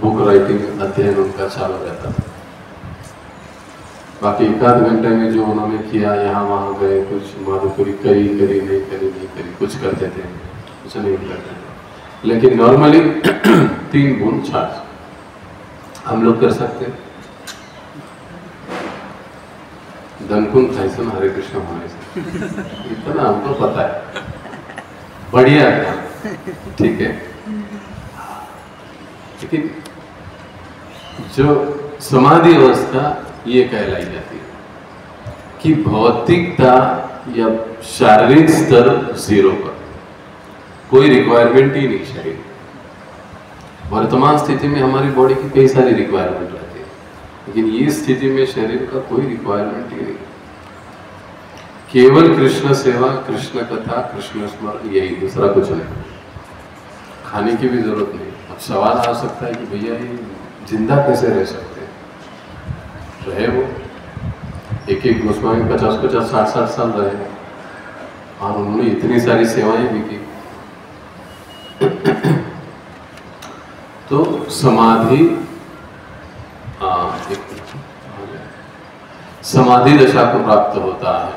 बुक राइटिंग, अध्ययन उनका चालू रहता था। बाकी 1-8 घंटे में जो उन्होंने किया, यहाँ वहाँ गए, कुछ माधुपुरी करी, नहीं करी, कुछ करते थे, कुछ नहीं करते थे। लेकिन नॉर्मली 3 बूंद छाछ हम लोग कर सकते। दनकुन खाइसन हरे कृष्ण हमारे से इतना हमको पता है, बढ़िया है, ठीक है। लेकिन जो समाधि अवस्था ये कहलाई जाती है कि भौतिकता या शारीरिक स्तर 0 पर, कोई रिक्वायरमेंट ही नहीं शरीर। वर्तमान स्थिति में हमारी बॉडी की कई सारी रिक्वायरमेंट रहती है, लेकिन ये स्थिति में शरीर का कोई रिक्वायरमेंट ही नहीं। केवल कृष्ण सेवा, कृष्ण कथा, कृष्ण स्मरण, यही, दूसरा कुछ नहीं। खाने की भी जरूरत नहीं। अब सवाल आ सकता है कि भैया ये जिंदा कैसे रह सकते हैं? रहे वो एक गोस्वामी 50-50, 60-60 साल रहे और उन्होंने इतनी सारी सेवाएं भी की। तो समाधि समाधि दशा को प्राप्त होता है।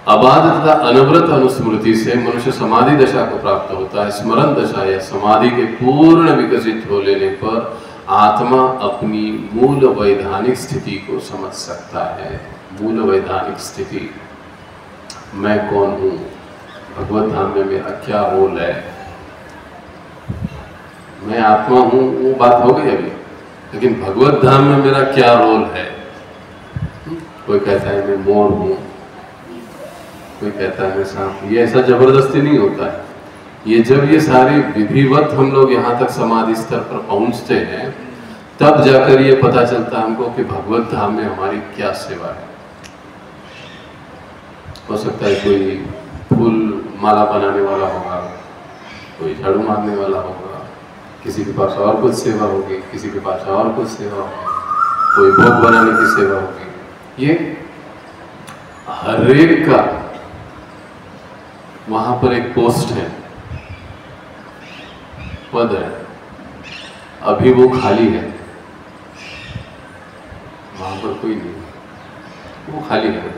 अबाध तथा अनवरत अनुस्मृति से मनुष्य समाधि दशा को प्राप्त होता है। स्मरण दशा या समाधि के पूर्ण विकसित हो लेने पर आत्मा अपनी मूल वैधानिक स्थिति को समझ सकता है। मूल वैधानिक स्थिति, मैं कौन हूँ, भगवत धाम में मेरा क्या रोल है, मैं आत्मा हूँ, वो बात हो गई अभी, लेकिन भगवत धाम में मेरा क्या रोल है। कोई कहता है मैं मोर हूँ, कोई कहता है मैं सांप। ये ऐसा जबरदस्ती नहीं होता है। ये जब ये सारी विधिवत हम लोग यहाँ तक समाधि स्तर पर पहुँचते हैं, तब जाकर ये पता चलता है हमको कि भगवत धाम में हमारी क्या सेवा है। हो सकता है कोई फूल माला बनाने वाला होगा, कोई झाड़ू मारने वाला होगा, किसी के पास और कुछ सेवा होगी, किसी के पास और कुछ सेवा होगी, कोई भोग बनाने की सेवा होगी। ये हर एक का वहां पर एक पोस्ट है, पद है, अभी वो खाली है, वहां पर कोई नहीं, वो खाली है।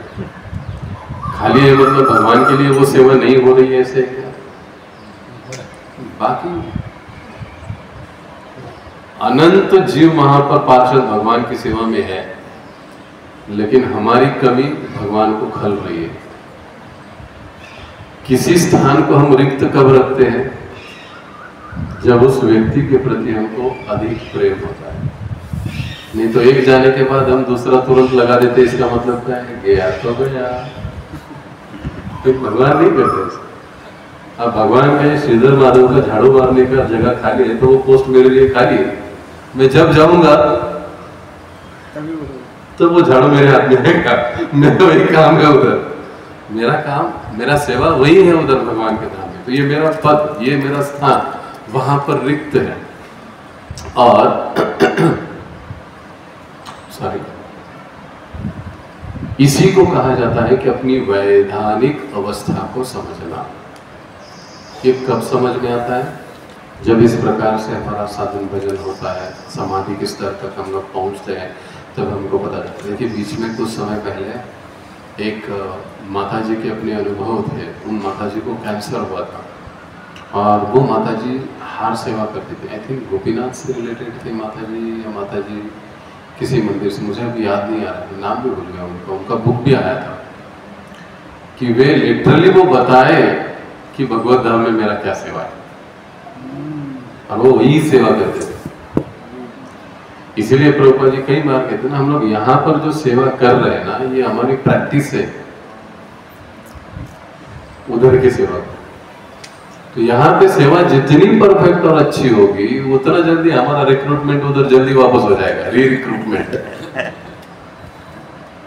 खाली है मतलब भगवान के लिए वो सेवा नहीं हो रही है, ऐसे क्या? बाकी अनंत जीव वहां पर पार्षद भगवान की सेवा में है, लेकिन हमारी कमी भगवान को खल रही है। किसी स्थान को हम रिक्त कब रखते हैं? जब उस व्यक्ति के प्रति हमको अधिक प्रेम होता है। नहीं तो एक जाने के बाद हम दूसरा तुरंत लगा देते, इसका मतलब क्या है? गया तो गया। तो भगवान नहीं करते इसका। अब भगवान कहे श्रीधर माधव का झाड़ू मारने का जगह खाली है, तो वो पोस्ट मेरे लिए खाली है। मैं जब जाऊंगा तो वो झाड़ू मेरे हाथ में रहेगा, मैं वही काम है उधर, मेरा काम, मेरा सेवा वही है उधर भगवान के धाम में। तो ये मेरा पद, ये मेरा स्थान वहां पर रिक्त है। और सॉरी, इसी को कहा जाता है कि अपनी वैधानिक अवस्था को समझना। ये कब समझ में आता है? जब इस प्रकार से हमारा साधन भजन होता है, समाधि के स्तर तक हम लोग पहुंचते हैं, तब हमको पता चलता है कि बीच में कुछ समय पहले एक माता जी के अपने अनुभव थे। उन माता जी को कैंसर हुआ था और वो माता जी हार सेवा करती थी। आई थिंक गोपीनाथ से रिलेटेड थे माता जी, या माता जी किसी मंदिर से, मुझे अभी याद नहीं आ रहा है, नाम भी भूल गया उनका। उनका बुक भी आया था कि वे लिटरली वो बताए कि भगवत धाम में मेरा क्या सेवा है, और वो वही सेवा करते थे। इसीलिए प्रभुपाद जी कई बार कहते हैं ना, हम लोग यहाँ पर जो सेवा कर रहे हैं ना, ये हमारी प्रैक्टिस है उधर की सेवा। तो यहाँ पे सेवा जितनी परफेक्ट और अच्छी होगी, उतना जल्दी हमारा रिक्रूटमेंट उधर जल्दी वापस हो जाएगा, री रिक्रूटमेंट।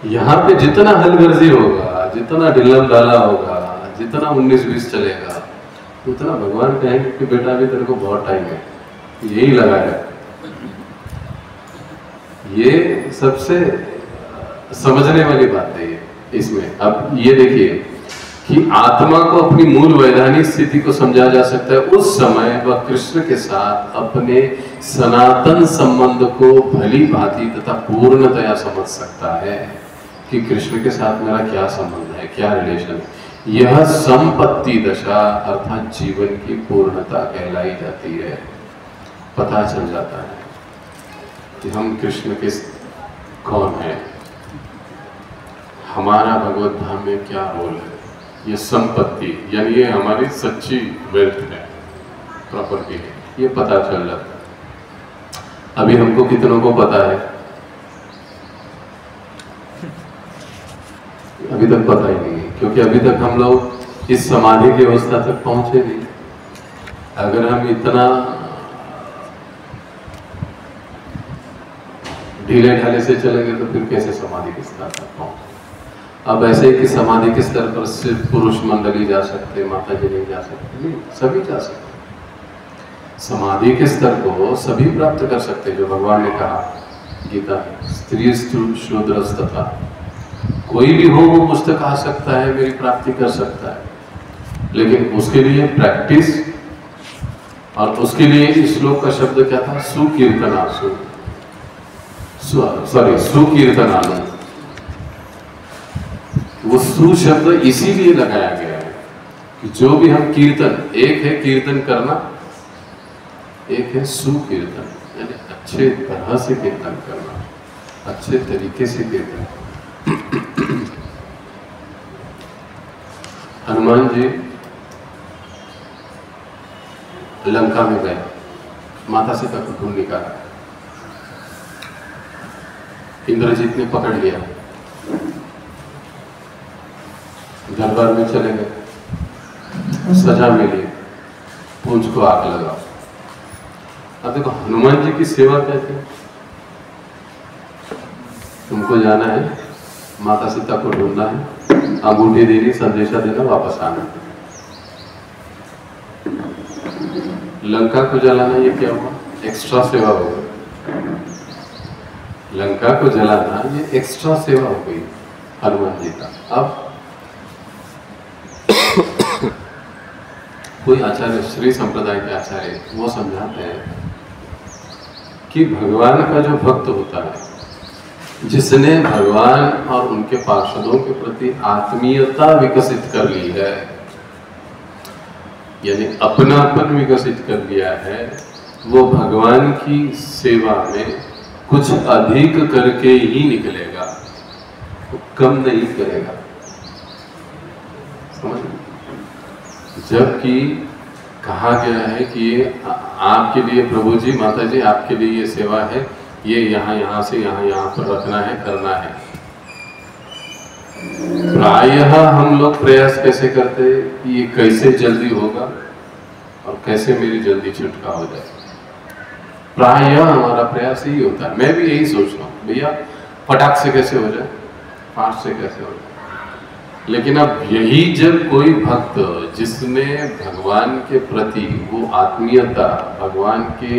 यहाँ पे जितना हलगर्जी होगा, जितना ढिल्लम डाला होगा, जितना 19-20 चलेगा, उतना भगवान कहेंगे कि बेटा अभी तेरे को बहुत टाइम है, यही लगा है। ये सबसे समझने वाली बात है इसमें। अब ये देखिए कि आत्मा को अपनी मूल वैधानिक स्थिति को समझा जा सकता है उस समय वह कृष्ण के साथ अपने सनातन संबंध को भली भांति तथा पूर्णतया समझ सकता है कि कृष्ण के साथ मेरा क्या संबंध है, क्या रिलेशन है। यह संपत्ति दशा अर्थात जीवन की पूर्णता कहलाई जाती है। पता चल जाता है कि हम कृष्ण के कौन है, हमारा भगवत धाम में क्या रोल है। ये संपत्ति यानी ये हमारी सच्ची वेल्थ है, प्रॉपर्टी है, ये पता चल जाता है। अभी हमको कितनों को पता है? अभी तक पता ही नहीं है, क्योंकि अभी तक हम लोग इस समाधि की अवस्था तक पहुंचे नहीं। अगर हम इतना ढीले ढाले से चलेंगे तो फिर कैसे समाधि के स्तर तक पहुंचे। अब ऐसे ही कि समाधि के स्तर पर सिर्फ पुरुष मंडली जा सकते, माता जी नहीं जा सकते, नहीं, सभी जा सकते। समाधि के स्तर को सभी प्राप्त कर सकते, जो भगवान ने कहा गीता में, स्त्री शूद्र तथा कोई भी हो वो मुझ तक आ सकता है, मेरी प्राप्ति कर सकता है। लेकिन उसके लिए प्रैक्टिस, और उसके लिए इस श्लोक का शब्द क्या था? सुकीर्तनासु, सॉरी सुकीर्तनानु। वो सु शब्द इसीलिए लगाया गया है कि जो भी हम कीर्तन, एक है कीर्तन करना, एक है सुकीर्तन, यानी अच्छे तरह से कीर्तन करना, अच्छे तरीके से कीर्तन। हनुमान जी लंका में गए, माता सीता को ढूंढ निकाला, इंद्रजीत ने पकड़ लिया, दरबार में चले गए, सजा मिली, पूंछ को आग लगा। अब देखो हनुमान जी की सेवा कहते हैं, तुमको जाना है, माता सीता को ढूंढना है, अंगूठी देनी, संदेशा देना, वापस आना। लंका को जलाना ये क्या हुआ? एक्स्ट्रा सेवा हो गई। लंका को जलाना ये एक्स्ट्रा सेवा हो गई हनुमान जी का। अब कोई आचार्य, श्री संप्रदाय के आचार्य, वो समझाते हैं कि भगवान का जो भक्त होता है, जिसने भगवान और उनके पार्षदों के प्रति आत्मीयता विकसित कर ली है, यानी अपनापन विकसित कर लिया है, वो भगवान की सेवा में कुछ अधिक करके ही निकलेगा, वो कम नहीं करेगा। समझ? जबकि कहा गया है कि ये आपके लिए, प्रभु जी, माता जी, आपके लिए ये सेवा है, ये यहाँ से यहाँ पर रखना है, करना है। प्रायः हम लोग प्रयास कैसे करते हैं कि ये कैसे जल्दी होगा और कैसे मेरी जल्दी छुटकारा हो जाए। प्रायः हमारा प्रयास यही होता है। मैं भी यही सोच रहा हूँ, भैया फटाक से कैसे हो जाए, फास्ट से कैसे हो जाए। लेकिन अब यही जब कोई भक्त जिसने भगवान के प्रति वो आत्मीयता, भगवान के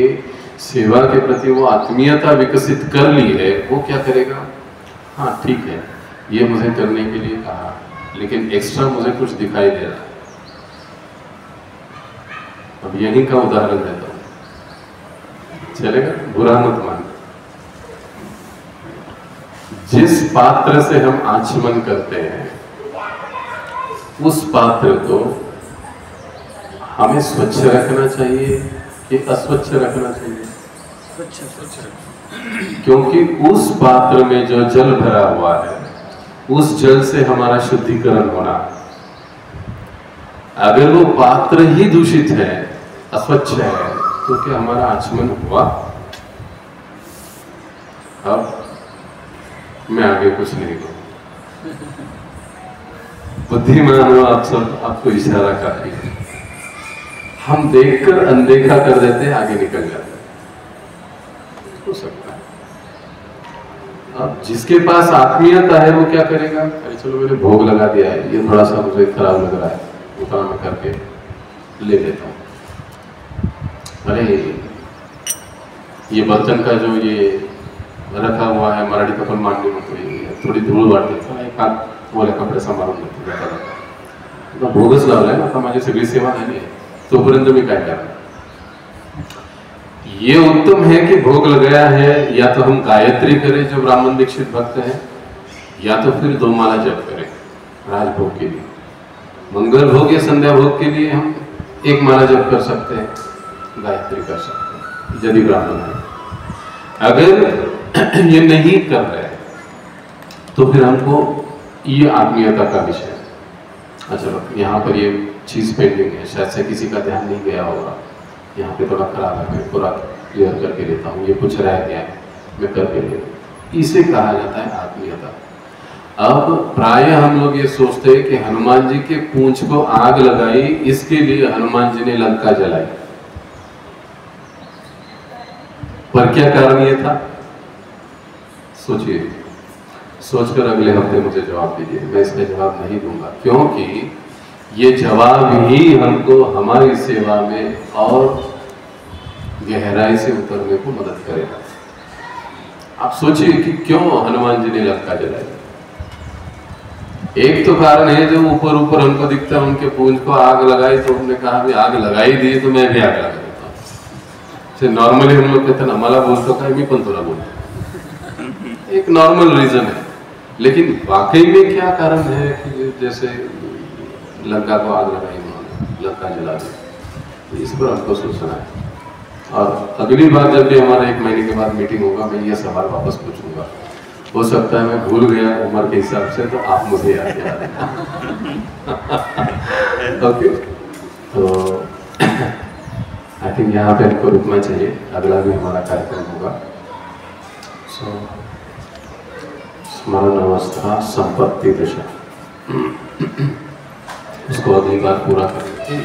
सेवा के प्रति वो आत्मीयता विकसित कर ली है, वो क्या करेगा? हाँ ठीक है, ये मुझे करने के लिए कहा, लेकिन एक्स्ट्रा मुझे कुछ दिखाई दे रहा है। अब यहीं का उदाहरण देता हूं, चलेगा? बुरा मत मान। जिस पात्र से हम आचमन करते हैं, उस पात्र को हमें स्वच्छ रखना चाहिए कि अस्वच्छ रखना चाहिए? क्योंकि उस पात्र में जो जल भरा हुआ है, उस जल से हमारा शुद्धिकरण होना। अगर वो पात्र ही दूषित है, अस्वच्छ है, तो क्या हमारा आचमन हुआ? अब मैं आगे कुछ नहीं कहूँ, बुद्धिमान हो आप सब, आपको इशारा कर दिया, हम देखकर अनदेखा कर देते हैं, आगे निकल जाते हैं। हो सकता है। अब जिसके पास आत्मीयता है वो क्या करेगा? अरे चलो मैंने भोग लगा दिया है, ये थोड़ा सा मुझे खराब लग रहा है, उतना मैं करके ले लेता हूँ। अरे ये बर्तन का जो ये रखा हुआ है, मराठी कपल मांडली म्हणतो, थोडी धूळ वाटते, चला एक हात ओल्या कपडे सांभाळून घेतो, भोगच लावलाय ना, आता माझी सगळी सेवा झाली आहे, तोपर्यंत मी काय करणार? ये उत्तम है कि भोग लगाया है, या तो हम गायत्री करें जो ब्राह्मण दीक्षित भक्त हैं, या तो फिर 2 माला जप करें राजभोग के लिए। मंगल भोग या संध्या भोग के लिए हम 1 माला जप कर सकते हैं, गायत्री कर सकते हैं यदि ब्राह्मण है। अगर ये नहीं कर रहे तो फिर हमको ये आत्मीयता का विषय, अच्छा यहाँ पर ये चीज पेंडिंग है, शायद से किसी का ध्यान नहीं गया होगा, यहाँ पे थोड़ा खराब है, मैं पूरा क्लियर करके लेता हूँ, ये कुछ रह गया है, मैं करके लेता हूँ। इसे कहा जाता है आत्मीयता। अब प्राय हम लोग ये सोचते हैं कि हनुमान जी के पूंछ को आग लगाई, इसके लिए हनुमान जी ने लंका जलाई। पर क्या कारण ये था? सोचिए, सोचकर अगले हफ्ते मुझे जवाब दीजिए। मैं इसका जवाब नहीं दूंगा, क्योंकि ये जवाब ही हमको हमारी सेवा में और गहराई से उतरने को मदद करेगा। आप सोचिए कि क्यों हनुमान जी ने लंका जलाई। एक तो कारण है जो ऊपर ऊपर हमको दिखता है, उनके पूंछ को आग लगाई, तो हमने कहा भी आग लगाई दी तो मैं भी आग लगा देता हूँ। नॉर्मली हम लोग कहते हैं ना, मला बोलतो काय मी पण तुला बोलतो, एक नॉर्मल रीजन है। लेकिन वाकई में क्या कारण है कि जैसे लंका को आग लगाई उन्होंने, लंका जला दी, इस पर हमको सोचना है। और अगली बार जब भी हमारा 1 महीने के बाद मीटिंग होगा, मैं ये सवाल वापस पूछूंगा। हो सकता है मैं भूल गया उम्र के हिसाब से, तो आप मुझे याद दिला देना। ओके, तो आई थिंक यहाँ पे हमको रुकना चाहिए, अगला भी हमारा कार्यक्रम होगा। सो स्मरण अवस्था संपत्ति दशा, उसको अगली बार पूरा करेंगे।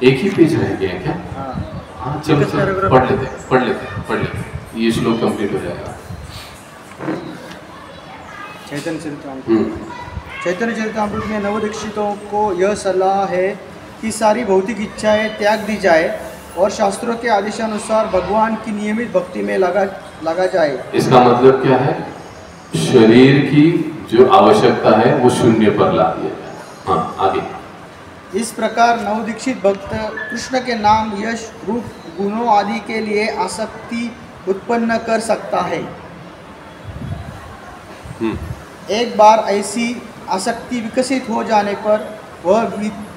एक ही पेज रह गया क्या? हाँ चलो पढ़ लेते ये श्लोक कंप्लीट हो जाएगा। चैतन्य चरितामृत में नवदीक्षितों को यह सलाह है कि सारी भौतिक इच्छाएं त्याग दी जाए और शास्त्रों के आदेशानुसार भगवान की नियमित भक्ति में लगा जाए। इसका मतलब क्या है? शरीर की जो आवश्यकता है वो शून्य पर ला दिया जाए। हाँ आगे। इस प्रकार नवदीक्षित भक्त कृष्ण के नाम, यश, रूप, गुणों आदि के लिए आसक्ति उत्पन्न कर सकता है। एक बार ऐसी आसक्ति विकसित हो जाने पर वह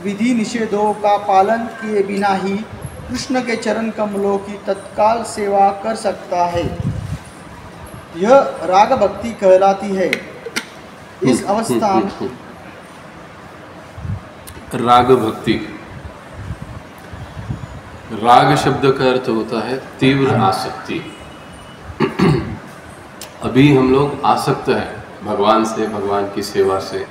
विधि निषेधों का पालन किए बिना ही कृष्ण के चरण कमलों की तत्काल सेवा कर सकता है। यह राग भक्ति कहलाती है। इस अवस्था में राग भक्ति, राग शब्द का अर्थ होता है तीव्र आसक्ति। अभी हम लोग आसक्त हैं भगवान से, भगवान की सेवा से,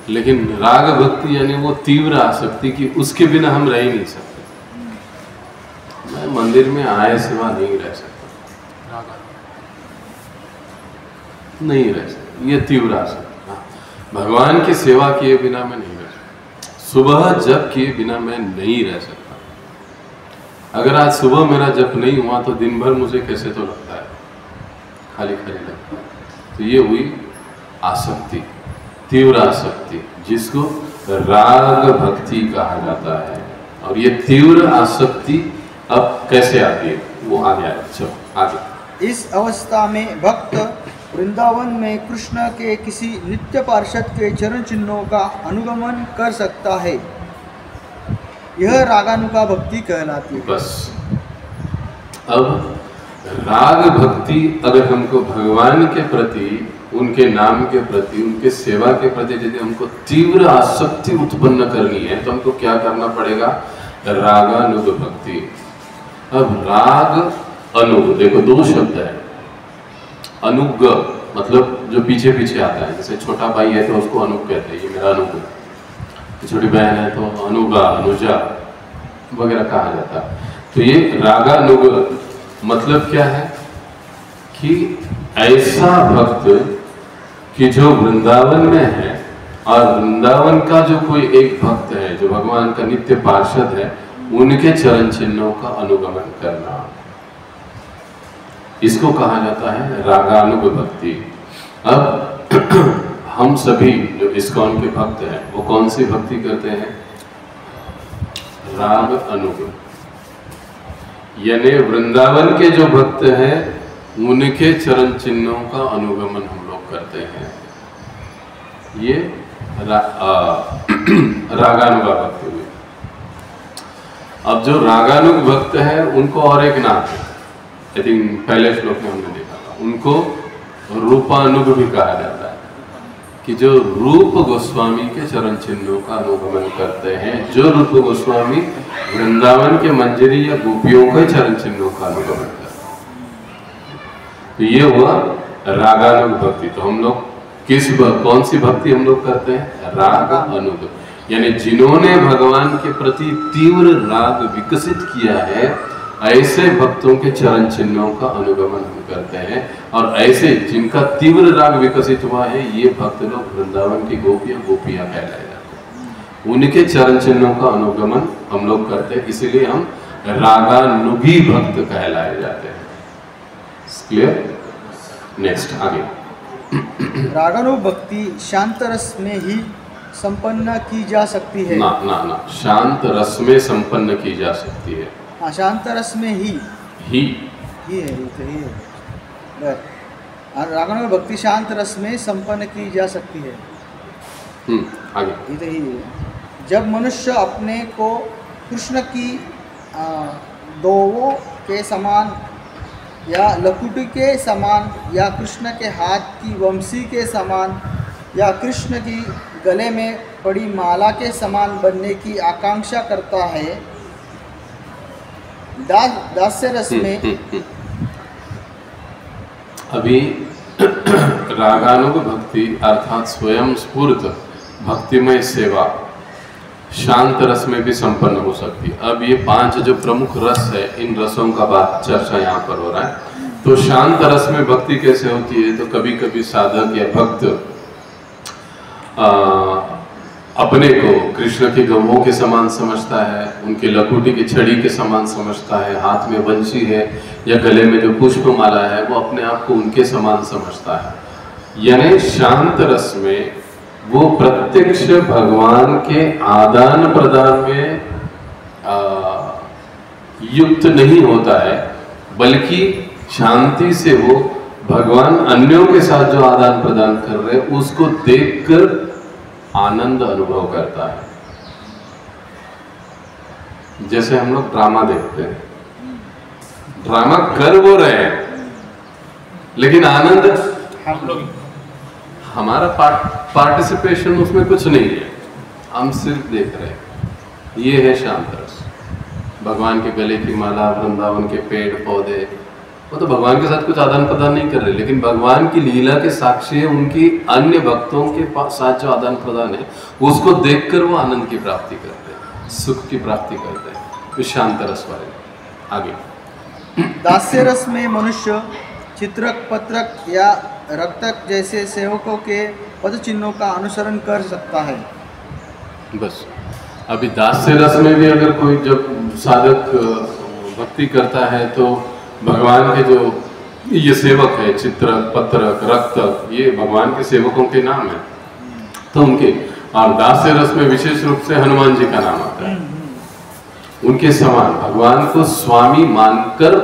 लेकिन राग भक्ति यानी वो तीव्र आसक्ति की उसके बिना हम रह ही नहीं सकते। मैं मंदिर में आए सिवा नहीं रह सकता, नहीं रह सकता, ये तीव्र आसक्ति। भगवान की सेवा किए बिना मैं नहीं रह सकता, सुबह जप किए बिना मैं नहीं रह सकता। अगर आज सुबह मेरा जप नहीं हुआ तो दिन भर मुझे कैसे तो लगता है, खाली खाली लगता है। तो ये हुई आसक्ति, तीव्र आसक्ति, जिसको राग भक्ति कहा जाता है। और ये तीव्र आसक्ति अब कैसे आती है वो आगे आए। चलो आगे। इस अवस्था में भक्त वृंदावन में कृष्ण के किसी नित्य पार्षद के चरण चिन्हों का अनुगमन कर सकता है। यह रागानुगा भक्ति कहलाती है। बस अब राग भक्ति अगर हमको भगवान के प्रति, उनके नाम के प्रति, उनके सेवा के प्रति यदि हमको तीव्र आसक्ति उत्पन्न करनी है तो हमको क्या करना पड़ेगा? रागानुग भक्ति। अब राग अनुग, देखो दो शब्द है। अनुग मतलब जो पीछे पीछे आता है, जैसे छोटा भाई है तो उसको अनुग कहते हैं, ये मेरा अनुग है। छोटी बहन है तो अनुगा, अनुजा वगैरह कहा जाता है। तो ये रागानुग मतलब क्या है कि ऐसा भक्त कि जो वृंदावन में है और वृंदावन का जो कोई एक भक्त है जो भगवान का नित्य पार्षद है, उनके चरण चिन्हों का अनुगमन करना, इसको कहा जाता है रागानुग भक्ति। अब हम सभी जो इस्कॉन के भक्त हैं वो कौन सी भक्ति करते हैं? राग अनुग, यानी वृंदावन के जो भक्त हैं उनके चरण चिन्हों का अनुगमन हम लोग करते हैं। ये रागानुगा भक्ति हुई। अब जो रागानुग भक्त है उनको और एक नाम है, आई थिंक पहले श्लोक में हमने देखा था, उनको रूपानुग भी कहा जाता है, कि जो रूप गोस्वामी के चरण चिन्हों का अनुगमन करते हैं। जो रूप गोस्वामी वृंदावन के मंजरी या गोपियों के चरण चिन्हों का अनुगमन करते हैं। तो ये हुआ रागानुग भक्ति। तो हम लोग कौन सी भक्ति हम लोग करते हैं? राग अनुग, यानी जिन्होंने भगवान के प्रति तीव्र राग विकसित किया है, ऐसे भक्तों के चरण चिन्हों का अनुगमन हम करते हैं। और ऐसे जिनका तीव्र राग विकसित हुआ है, ये भक्त लोग वृंदावन की गोपियां कहलाए जाते हैं। उनके चरण चिन्हों का अनुगमन हम लोग करते हैं, इसीलिए हम रागानुगी भक्त कहलाए जाते हैं। क्लियर? नेक्स्ट आगे। रागानुग भक्ति शांत रस में ही संपन्न की जा सकती है। ना शांत रस में संपन्न की जा सकती है। हाँ, शांत रस में ही है, तो ही है। रागानुग भक्ति शांत रस में संपन्न की जा सकती है। आगे। ये तो ही है। जब मनुष्य अपने को कृष्ण की दोवों के समान या लकुटी के समान या कृष्ण के हाथ की वंशी के समान या कृष्ण की गले में पड़ी माला के समान बनने की आकांक्षा करता है, दास्य रस में अभी रागानुग भक्ति अर्थात स्वयं स्फूर्त भक्तिमय सेवा शांत रस में भी संपन्न हो सकती है। अब ये 5 जो प्रमुख रस है, इन रसों का बात चर्चा यहाँ पर हो रहा है। तो शांत रस में भक्ति कैसे होती है? तो कभी कभी साधक या भक्त अपने को कृष्ण के गौओं के समान समझता है, उनकी लकुटी की छड़ी के समान समझता है, हाथ में बंशी है या गले में जो पुष्पमाला है वो अपने आप को उनके समान समझता है। यानी शांत रस में वो प्रत्यक्ष भगवान के आदान प्रदान में युक्त नहीं होता है, बल्कि शांति से वो भगवान अन्यों के साथ जो आदान प्रदान कर रहे हैं उसको देखकर आनंद अनुभव करता है। जैसे हम लोग ड्रामा देखते हैं, ड्रामा कर वो रहे हैं लेकिन आनंद हम लोग हमारा पार्टिसिपेशन उसमें कुछ नहीं है, हम सिर्फ देख रहे हैं। ये है शांत रस। भगवान के गले की माला, वृंदावन के पेड़ पौधे, वो तो भगवान के साथ कुछ आदान प्रदान नहीं कर रहे, लेकिन भगवान की लीला के साक्षी है, उनकी अन्य भक्तों के साथ जो आदान प्रदान है उसको देखकर वो आनंद की प्राप्ति करते हैं, सुख की प्राप्ति करते हैं। तो शांत रस वाले। आगे दास्य रस में मनुष्य चित्रक, पत्रक या रक्तक जैसे सेवकों के पद चिन्हों का अनुसरण कर सकता है। बस अभी दास्य रस में भी अगर कोई जब साधक भक्ति करता है तो भगवान के जो ये सेवक है, चित्रक, पत्रक, रक्तक, ये भगवान के सेवकों के नाम है। तो उनके और दास्य रस में विशेष रूप से हनुमान जी का नाम आता है। उनके समान भगवान को स्वामी मानकर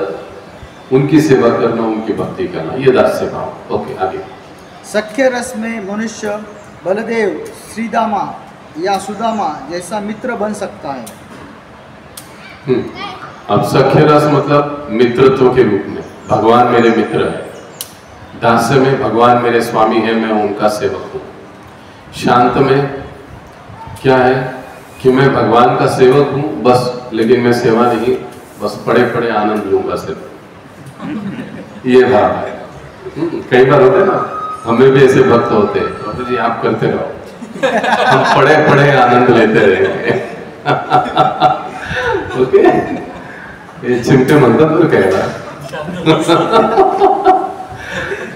उनकी सेवा करना, उनकी भक्ति करना, ये दास्य भाव। ओके आगे। सख्य रस में मनुष्य बलदेव, श्रीदामा या सुदामा जैसा मित्र बन सकता है। अब सख्य रस मतलब मित्रत्व के रूप में, भगवान मेरे मित्र है। दास्य में भगवान मेरे स्वामी है, मैं उनका सेवक हूँ। शांत में क्या है कि मैं भगवान का सेवक हूँ बस, लेकिन मैं सेवा नहीं, बस पड़े पड़े आनंद लूंगा सिर्फ, ये भाव है। कई बार होते ना, हमें भी ऐसे भक्त होते हैं, तो जी आप करते रहो, हम पड़े पड़े आनंद लेते रहेंगे। ओके, ये चिमटे मंत्र तो कह रहा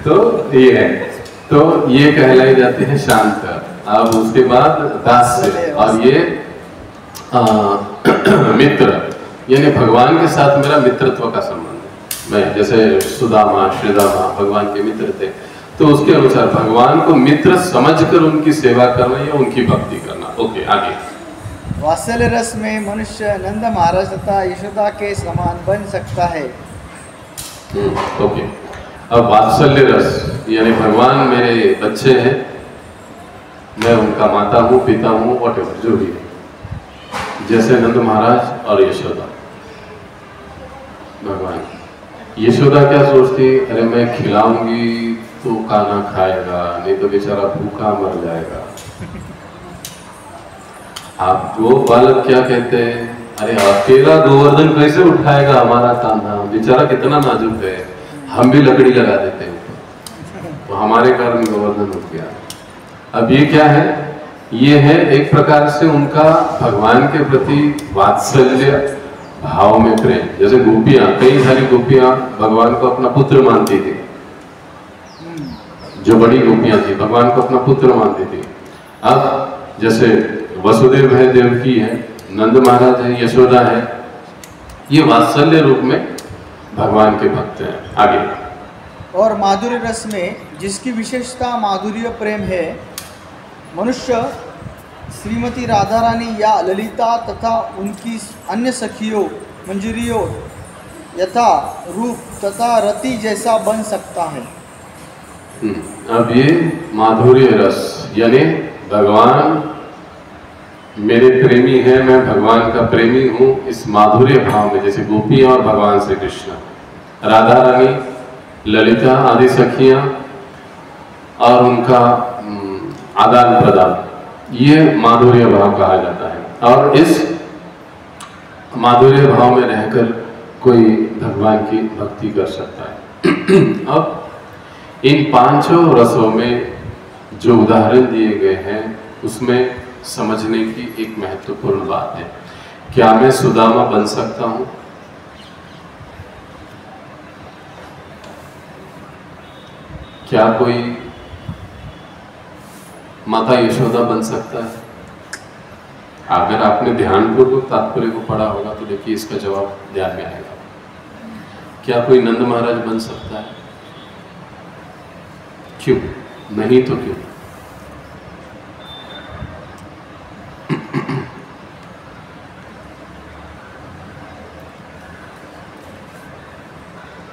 तो ये है, तो ये कहलाई जाती है शांत। अब उसके बाद दास्य, और ये मित्र, यानी भगवान के साथ मेरा मित्रत्व का संबंध है। मैं जैसे सुदामा, श्रीदामा भगवान के मित्र थे, तो उसके अनुसार भगवान को मित्र समझकर उनकी सेवा करना या उनकी भक्ति करना। ओके आगे। वात्सल्य रस में मनुष्य नंद महाराज तथा यशोदा के समान बन सकता है। ओके, अब वात्सल्य रस यानी भगवान मेरे बच्चे हैं, मैं उनका माता हूँ, पिता हूँ, वॉटेवर जो भी है, जैसे नंद महाराज और यशोदा। भगवान यशोदा क्या सोचती, अरे मैं खिलाऊंगी तो खाना खाएगा, नहीं तो बेचारा भूखा मर जाएगा। आप वो बालक क्या कहते हैं, अरे अकेला गोवर्धन कैसे उठाएगा हमारा कांधा, बेचारा कितना नाजुक है, हम भी लकड़ी लगा देते हैं, तो हमारे कारण गोवर्धन उठ गया। अब ये क्या है, ये है एक प्रकार से उनका भगवान के प्रति वात्सल्य भाव में प्रेम। जैसे गोपियां, कई सारी गोपियां भगवान को अपना पुत्र मानती थी, जो बड़ी गोपियां थी भगवान को अपना पुत्र मानती थी। अब जैसे वसुदेव है, देवकी है, नंद महाराज है, यशोदा है, ये वात्सल्य रूप में भगवान के भक्त हैं। आगे। और माधुर्य रस में जिसकी विशेषता माधुर्य प्रेम है, मनुष्य श्रीमती राधा रानी या ललिता तथा उनकी अन्य सखियों, मंजरियों यथा रूप तथा रति जैसा बन सकता है। अब ये माधुर्य रस यानी भगवान मेरे प्रेमी है, मैं भगवान का प्रेमी हूँ, इस माधुर्य भाव में, जैसे गोपियाँ और भगवान श्री कृष्ण, राधा रानी, ललिता आदि सखियाँ और उनका आदान प्रदान, ये माधुर्य भाव कहा जाता है। और इस माधुर्य भाव में रहकर कोई भगवान की भक्ति कर सकता है। अब इन पांचों रसों में जो उदाहरण दिए गए हैं उसमें समझने की एक महत्वपूर्ण बात है, क्या मैं सुदामा बन सकता हूं? क्या कोई माता यशोदा बन सकता है? अगर आपने ध्यानपूर्वक तात्पर्य को पढ़ा होगा तो देखिए इसका जवाब ध्यान में आएगा। क्या कोई नंद महाराज बन सकता है? क्यों नहीं तो क्यों?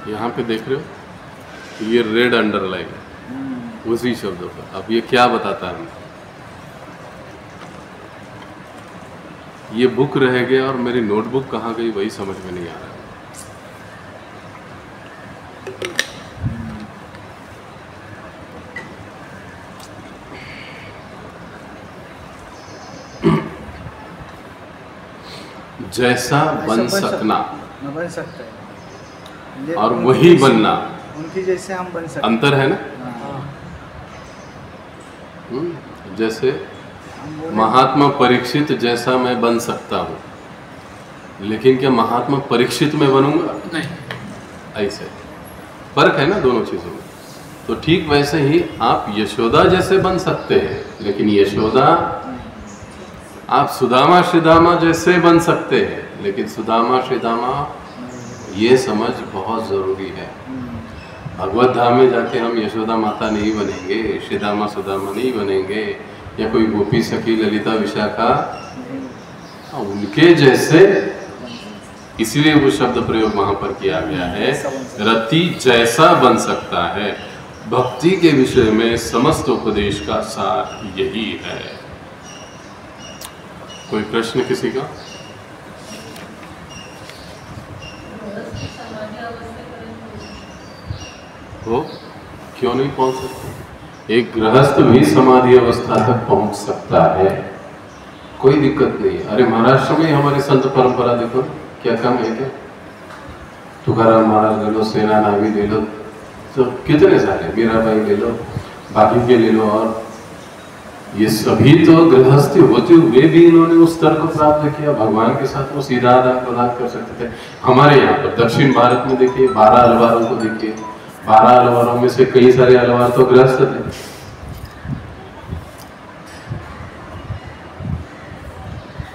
यहां पे देख रहे हो ये रेड अंडरलाइन उसी शब्दों का। अब ये क्या बताता है? ये बुक रह गया और मेरी नोटबुक कहाँ गई वही समझ में नहीं आ रहा है। जैसा बन सकना बन सकता है और वही बनना, उनकी जैसे हम बन सकते अंतर है ना। हाँ। जैसे हम बोले- महात्मा परीक्षित जैसा मैं बन सकता हूँ, लेकिन क्या महात्मा परीक्षित में बनूंगा? नहीं। ऐसे फर्क है ना दोनों चीजों में। तो ठीक वैसे ही आप यशोदा जैसे बन सकते हैं, लेकिन यशोदा आप सुदामा श्रीदामा जैसे बन सकते हैं, लेकिन सुदामा श्रीदामा ये समझ बहुत जरूरी है। भगवत धाम में जाके हम यशोदा माता नहीं बनेंगे, श्रीदामा सुदामा नहीं बनेंगे, या कोई गोपी सखी ललिता विशाखा उनके जैसे। इसीलिए वो शब्द प्रयोग वहां पर किया गया है, रति जैसा बन सकता है। भक्ति के विषय में समस्त उपदेश का सार यही है। कोई प्रश्न किसी का? हो क्यों नहीं पहुंच सकते? एक गृहस्थ भी समाधि अवस्था तक पहुंच सकता है, कोई दिक्कत नहीं। अरे महाराष्ट्र में हमारी संत परंपरा देखो, क्या कम है क्या? तुकाराम महाराज ले लो, सेना नावी ले लो, तो कितने सारे, मीराबाई ले लो, बाकी के ले लो, और ये सभी तो गृहस्थी होते हुए भी इन्होंने उस स्तर को प्राप्त किया। भगवान के साथ वो सीधा आदान प्रदान कर सकते थे। हमारे यहाँ पर दक्षिण भारत में देखिए 12 अलवारों को देखिए, 12 अलवारों में से कई सारे अलवार तो गृहस्थ थे।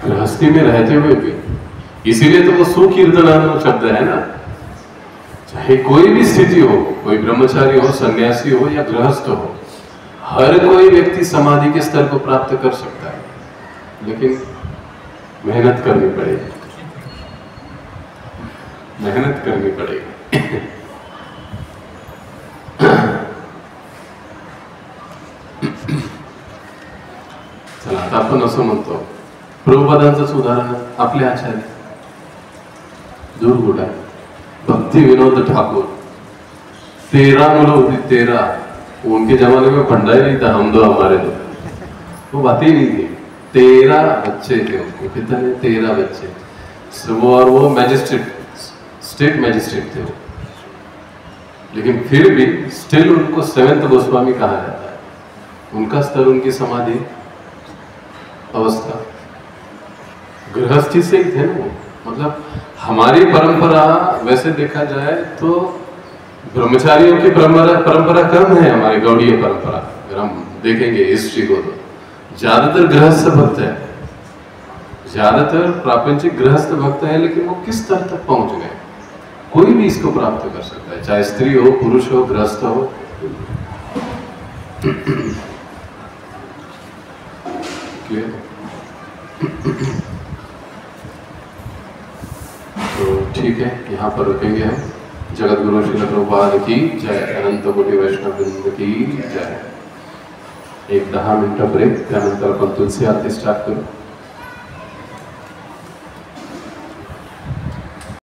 गृहस्थी में रहते हुए भी, इसीलिए तो वो सुकीर्तनात्मक शब्द है ना। चाहे कोई भी स्थिति हो, कोई ब्रह्मचारी हो, सन्यासी हो या गृहस्थ हो, हर कोई व्यक्ति समाधि के स्तर को प्राप्त कर सकता है, लेकिन मेहनत करनी पड़ेगी, मेहनत करनी पड़ेगी। चला आता आपण असं म्हणतो, प्रभुपादांचंच उदाहरण आपले आचार्य दूरगुडा भक्ति विनोद ठाकुर, 13 मुलं होती, 13। उनके जमाने में भंडारी नहीं था, हम दो हमारे दो, वो बात ही नहीं थी। 13 बच्चे थे उनको, कितने? 13 बच्चे। और वो मैजिस्ट्रेट, स्टेट मैजिस्ट्रेट थे वो, लेकिन फिर भी स्टिल उनको 7th गोस्वामी कहा जाता है। उनका स्तर, उनकी समाधि अवस्था गृहस्थी से ही थे ना वो। मतलब हमारी परंपरा वैसे देखा जाए तो ब्रह्मचारियों की परंपरा कम है हमारी गौड़ीय परंपरा। अगर हम देखेंगे हिस्ट्री को तो ज्यादातर गृहस्थ भक्त है, ज्यादातर प्रापंचिक गृहस्थ भक्त है, लेकिन वो किस स्तर तक पहुंच गए? कोई भी इसको प्राप्त कर सकता है, चाहे स्त्री हो, पुरुष हो, गृहस्थ हो। क्लियर? तो ठीक है, यहाँ पर रुकेंगे हम। जगत गुरु श्रील प्रभुपाद की जय, अनंत कोटी वैष्णव वृंद की जय। एक 10 मिनिट ब्रेक, त्यानंतर आपण तुलसी आरती स्टार्ट करू।